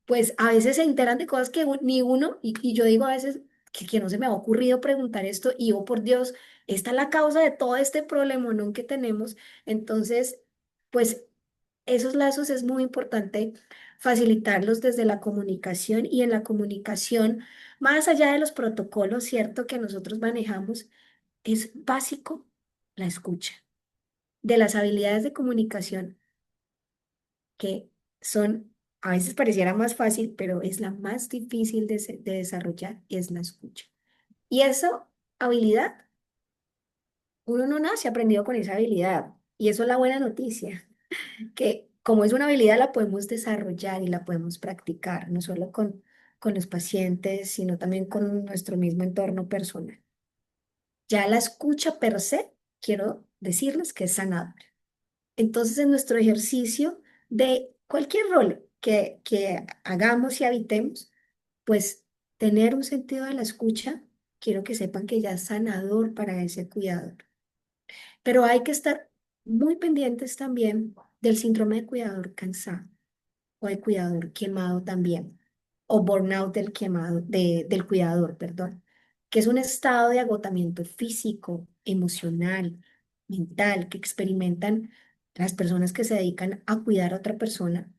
pues a veces se enteran de cosas que ni uno, y yo digo a veces que no se me ha ocurrido preguntar esto, y oh por Dios, esta es la causa de todo este problemón que tenemos. Entonces, pues esos lazos es muy importante facilitarlos desde la comunicación y en la comunicación, más allá de los protocolos, ¿cierto? Que nosotros manejamos, es básico la escucha. De las habilidades de comunicación que son, a veces pareciera más fácil, pero es la más difícil de desarrollar, es la escucha. Y esa habilidad, uno no nace aprendido con esa habilidad. Y eso es la buena noticia, que como es una habilidad la podemos desarrollar y la podemos practicar, no solo con los pacientes, sino también con nuestro mismo entorno personal. Ya la escucha per se, quiero decirles que es sanadora. Entonces, en nuestro ejercicio de cualquier rol que hagamos y habitemos, pues tener un sentido de la escucha, quiero que sepan que ya es sanador para ese cuidador. Pero hay que estar muy pendientes también del síndrome de cuidador cansado o de cuidador quemado también, o burnout del quemado, del cuidador, perdón, que es un estado de agotamiento físico, emocional, mental, que experimentan las personas que se dedican a cuidar a otra persona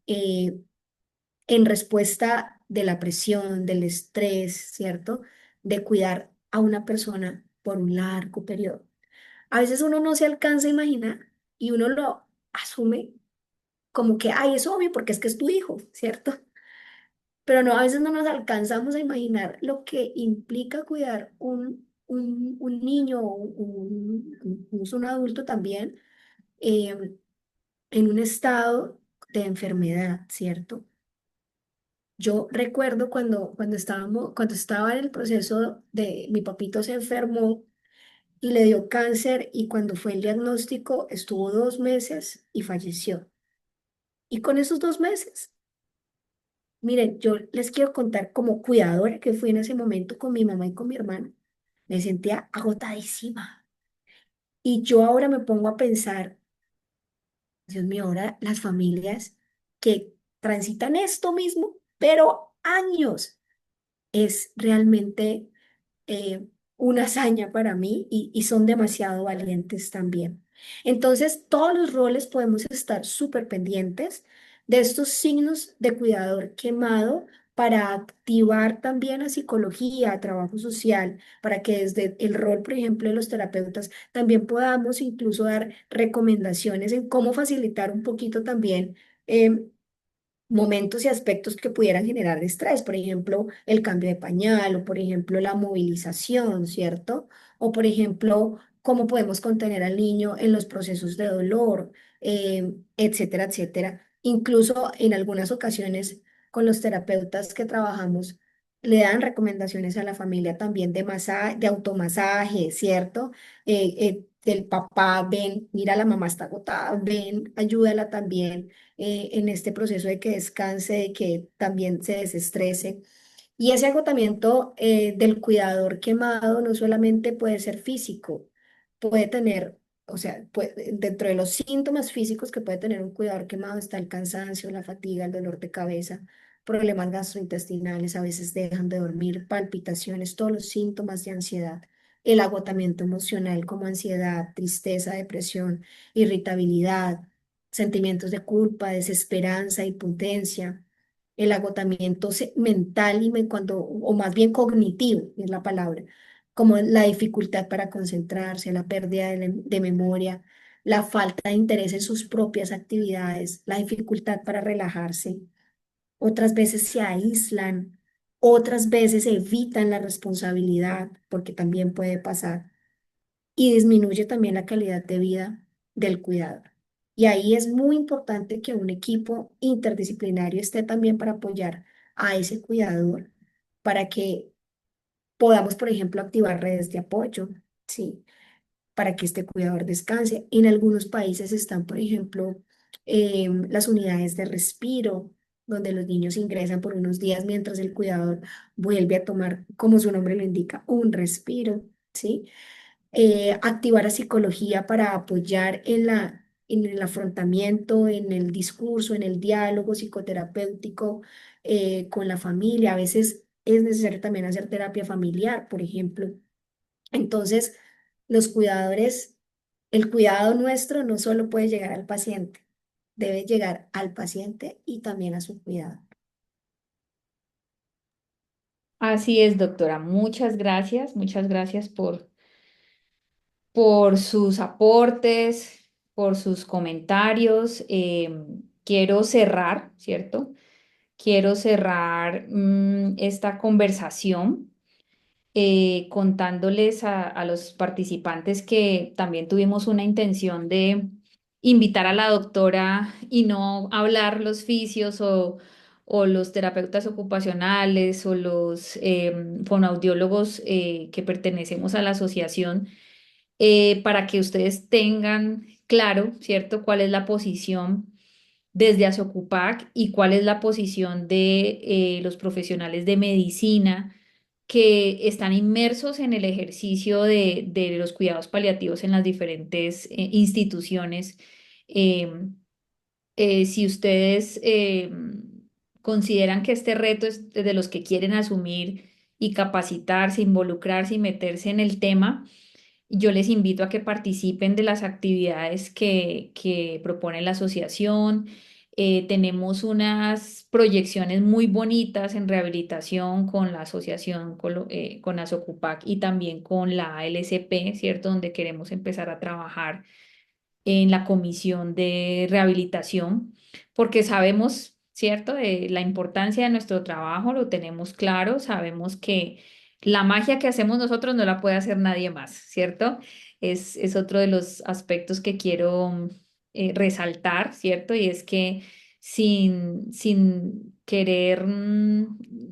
eh, en respuesta de la presión, del estrés, ¿cierto? De cuidar a una persona por un largo periodo. A veces uno no se alcanza a imaginar y uno lo asume como que, ay, es obvio porque es que es tu hijo, ¿cierto? Pero no, a veces no nos alcanzamos a imaginar lo que implica cuidar un niño o incluso un adulto también eh, en un estado de enfermedad, ¿cierto? Yo recuerdo cuando estaba en el proceso de mi papito se enfermó y le dio cáncer y cuando fue el diagnóstico estuvo 2 meses y falleció. Y con esos 2 meses, miren, yo les quiero contar como cuidadora que fui en ese momento con mi mamá y con mi hermana. Me sentía agotadísima. Y yo ahora me pongo a pensar, Dios mío, ahora las familias que transitan esto mismo, pero años, es realmente una hazaña para mí y son demasiado valientes también. Entonces, todos los roles podemos estar súper pendientes de estos signos de cuidador quemado para activar también a psicología, a trabajo social, para que desde el rol, por ejemplo, de los terapeutas, también podamos incluso dar recomendaciones en cómo facilitar un poquito también. Momentos y aspectos que pudieran generar estrés, por ejemplo, el cambio de pañal o por ejemplo la movilización, ¿cierto? O por ejemplo, cómo podemos contener al niño en los procesos de dolor, etcétera, etcétera. Incluso en algunas ocasiones con los terapeutas que trabajamos. le dan recomendaciones a la familia también de masaje, de automasaje, ¿cierto? Del papá, ven, mira, la mamá está agotada, ven, ayúdala también en este proceso de que descanse, de que también se desestrese. Y ese agotamiento del cuidador quemado no solamente puede ser físico, puede tener, o sea, dentro de los síntomas físicos que puede tener un cuidador quemado está el cansancio, la fatiga, el dolor de cabeza, problemas gastrointestinales, a veces dejan de dormir, palpitaciones, todos los síntomas de ansiedad, el agotamiento emocional como ansiedad, tristeza, depresión, irritabilidad, sentimientos de culpa, desesperanza, impotencia, el agotamiento mental o más bien cognitivo, es la palabra, como la dificultad para concentrarse, la pérdida de memoria, la falta de interés en sus propias actividades, la dificultad para relajarse. Otras veces se aíslan, otras veces evitan la responsabilidad, porque también puede pasar, y disminuye también la calidad de vida del cuidador. Y ahí es muy importante que un equipo interdisciplinario esté también para apoyar a ese cuidador, para que podamos, por ejemplo, activar redes de apoyo, ¿sí? Para que este cuidador descanse. En algunos países están, por ejemplo, las unidades de respiro, donde los niños ingresan por unos días mientras el cuidador vuelve a tomar, como su nombre lo indica, un respiro, ¿sí? Activar a psicología para apoyar en el afrontamiento, en el discurso, en el diálogo psicoterapéutico con la familia. A veces es necesario también hacer terapia familiar, por ejemplo. Entonces, los cuidadores, el cuidado nuestro no solo puede llegar al paciente, debe llegar al paciente y también a su cuidado.
Así es, doctora. Muchas gracias por sus aportes, por sus comentarios. Quiero cerrar, ¿cierto? Quiero cerrar esta conversación contándoles a los participantes que también tuvimos una intención de invitar a la doctora y no hablar los fisios o los terapeutas ocupacionales o los fonoaudiólogos que pertenecemos a la asociación para que ustedes tengan claro, ¿cierto?, cuál es la posición desde Asocupac y cuál es la posición de los profesionales de medicina que están inmersos en el ejercicio de los cuidados paliativos en las diferentes instituciones. Em, si ustedes consideran que este reto es de los que quieren asumir y capacitarse, involucrarse y meterse en el tema, yo les invito a que participen de las actividades que propone la asociación. Tenemos unas proyecciones muy bonitas en rehabilitación con la asociación, con Asocupac y también con la ALCP, ¿cierto? Donde queremos empezar a trabajar en la comisión de rehabilitación, porque sabemos, ¿cierto?, de la importancia de nuestro trabajo, lo tenemos claro, sabemos que la magia que hacemos nosotros no la puede hacer nadie más, ¿cierto? Es otro de los aspectos que quiero resaltar, ¿cierto? Y es que sin querer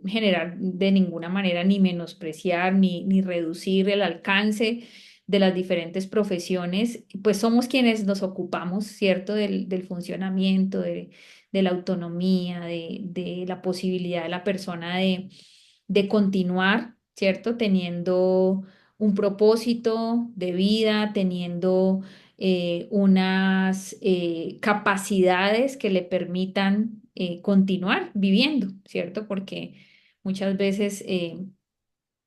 generar de ninguna manera ni menospreciar ni reducir el alcance de las diferentes profesiones, pues somos quienes nos ocupamos, ¿cierto?, del funcionamiento, de la autonomía, de la posibilidad de la persona de continuar, ¿cierto?, teniendo un propósito de vida, teniendo unas capacidades que le permitan continuar viviendo, ¿cierto? Porque muchas veces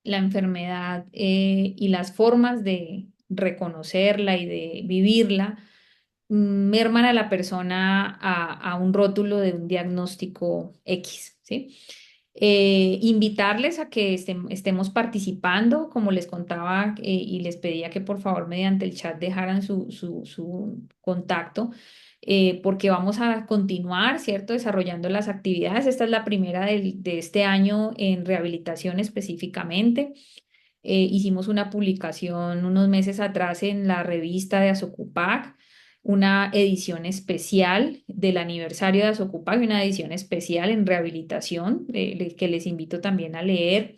la enfermedad y las formas de reconocerla y de vivirla merman a la persona a un rótulo de un diagnóstico X, ¿sí? Invitarles a que estemos participando, como les contaba, y les pedía que por favor mediante el chat dejaran su contacto, porque vamos a continuar, ¿cierto?, desarrollando las actividades. Esta es la primera de este año en rehabilitación específicamente. Hicimos una publicación unos meses atrás en la revista de Asocupac una edición especial del aniversario de Asocupag y una edición especial en rehabilitación, que les invito también a leer,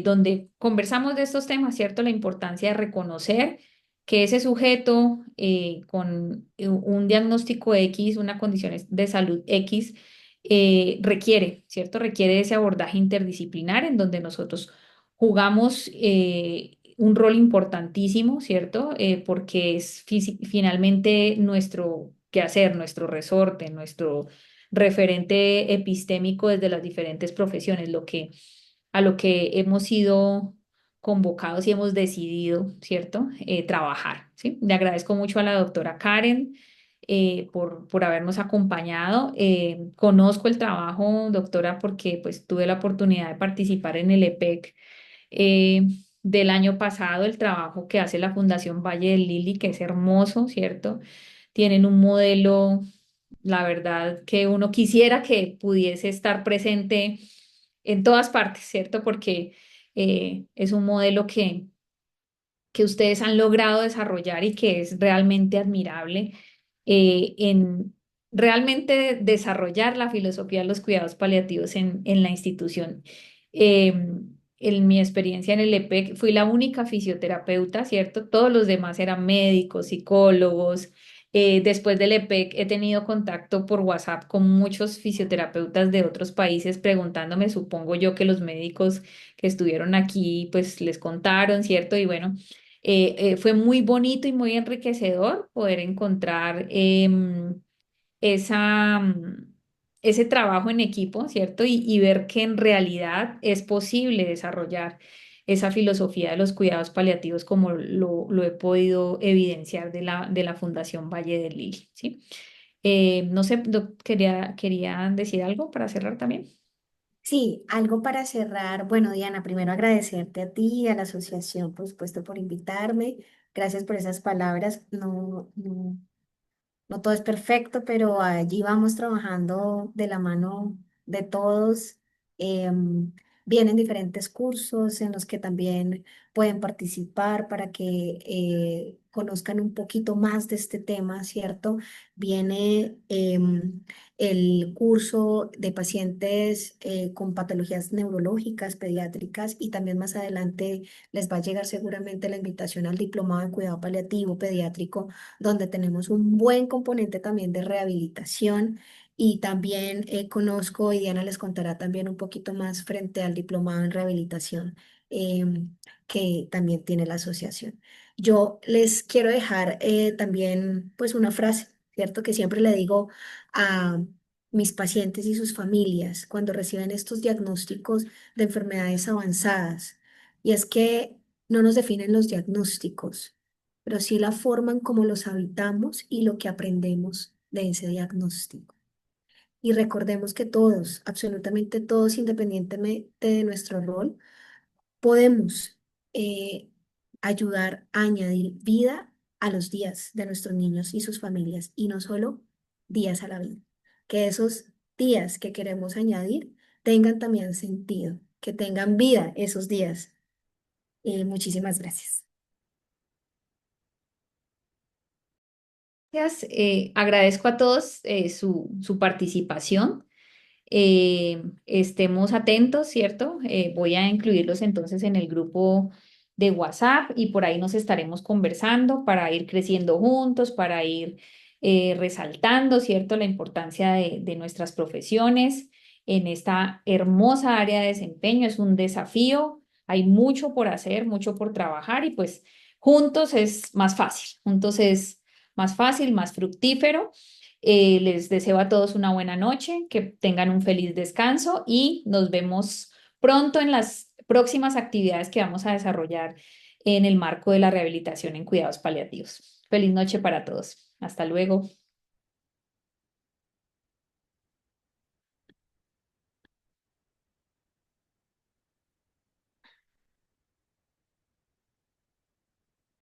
donde conversamos de estos temas, ¿cierto? La importancia de reconocer que ese sujeto con un diagnóstico X, una condición de salud X, requiere, ¿cierto? Requiere ese abordaje interdisciplinar en donde nosotros jugamos un rol importantísimo, ¿cierto? Porque es finalmente nuestro quehacer, nuestro resorte, nuestro referente epistémico desde las diferentes profesiones, a lo que hemos sido convocados y hemos decidido, ¿cierto? Trabajar, ¿sí? Le agradezco mucho a la doctora Karen por habernos acompañado. Conozco el trabajo, doctora, porque pues tuve la oportunidad de participar en el EPEC eh, del año pasado, el trabajo que hace la Fundación Valle del Lili, que es hermoso, ¿cierto? Tienen un modelo, la verdad, que uno quisiera que pudiese estar presente en todas partes, ¿cierto? Porque es un modelo que ustedes han logrado desarrollar y que es realmente admirable en realmente desarrollar la filosofía de los cuidados paliativos en la institución. Eh, en mi experiencia en el EPEC fui la única fisioterapeuta, ¿cierto? Todos los demás eran médicos, psicólogos. Después del EPEC he tenido contacto por WhatsApp con muchos fisioterapeutas de otros países preguntándome, supongo yo que los médicos que estuvieron aquí pues les contaron, ¿cierto? Y bueno, fue muy bonito y muy enriquecedor poder encontrar esa, ese trabajo en equipo, ¿cierto? Y ver que en realidad es posible desarrollar esa filosofía de los cuidados paliativos como lo he podido evidenciar de la Fundación Valle del Lili, ¿sí? No sé, quería decir algo para cerrar también.
Sí, algo para cerrar. Bueno, Diana, primero agradecerte a ti y a la asociación, por supuesto, por invitarme. Gracias por esas palabras. No todo es perfecto, pero allí vamos trabajando de la mano de todos. Em, Vienen diferentes cursos en los que también pueden participar para que conozcan un poquito más de este tema, ¿cierto? Viene el curso de pacientes con patologías neurológicas, pediátricas, y también más adelante les va a llegar seguramente la invitación al diplomado en cuidado paliativo pediátrico, donde tenemos un buen componente también de rehabilitación, y también conozco, y Diana les contará también un poquito más frente al diplomado en rehabilitación que también tiene la asociación. Yo les quiero dejar también pues una frase, ¿cierto? Que siempre le digo a mis pacientes y sus familias cuando reciben estos diagnósticos de enfermedades avanzadas, y es que no nos definen los diagnósticos, pero sí la forma en cómo los habitamos y lo que aprendemos de ese diagnóstico. Y recordemos que todos, absolutamente todos, independientemente de nuestro rol, podemos eh, ayudar a añadir vida a los días de nuestros niños y sus familias, y no solo días a la vida. Que esos días que queremos añadir tengan también sentido, que tengan vida esos días. Muchísimas gracias.
Gracias. Agradezco a todos su participación. Estemos atentos, ¿cierto? Voy a incluirlos entonces en el grupo de WhatsApp y por ahí nos estaremos conversando para ir creciendo juntos, para ir resaltando, ¿cierto? La importancia de nuestras profesiones en esta hermosa área de desempeño. Es un desafío, hay mucho por hacer, mucho por trabajar y pues juntos es más fácil, juntos es más fácil, más fructífero. Les deseo a todos una buena noche, que tengan un feliz descanso y nos vemos pronto en las próximas actividades que vamos a desarrollar en el marco de la rehabilitación en cuidados paliativos. Feliz noche para todos. Hasta luego.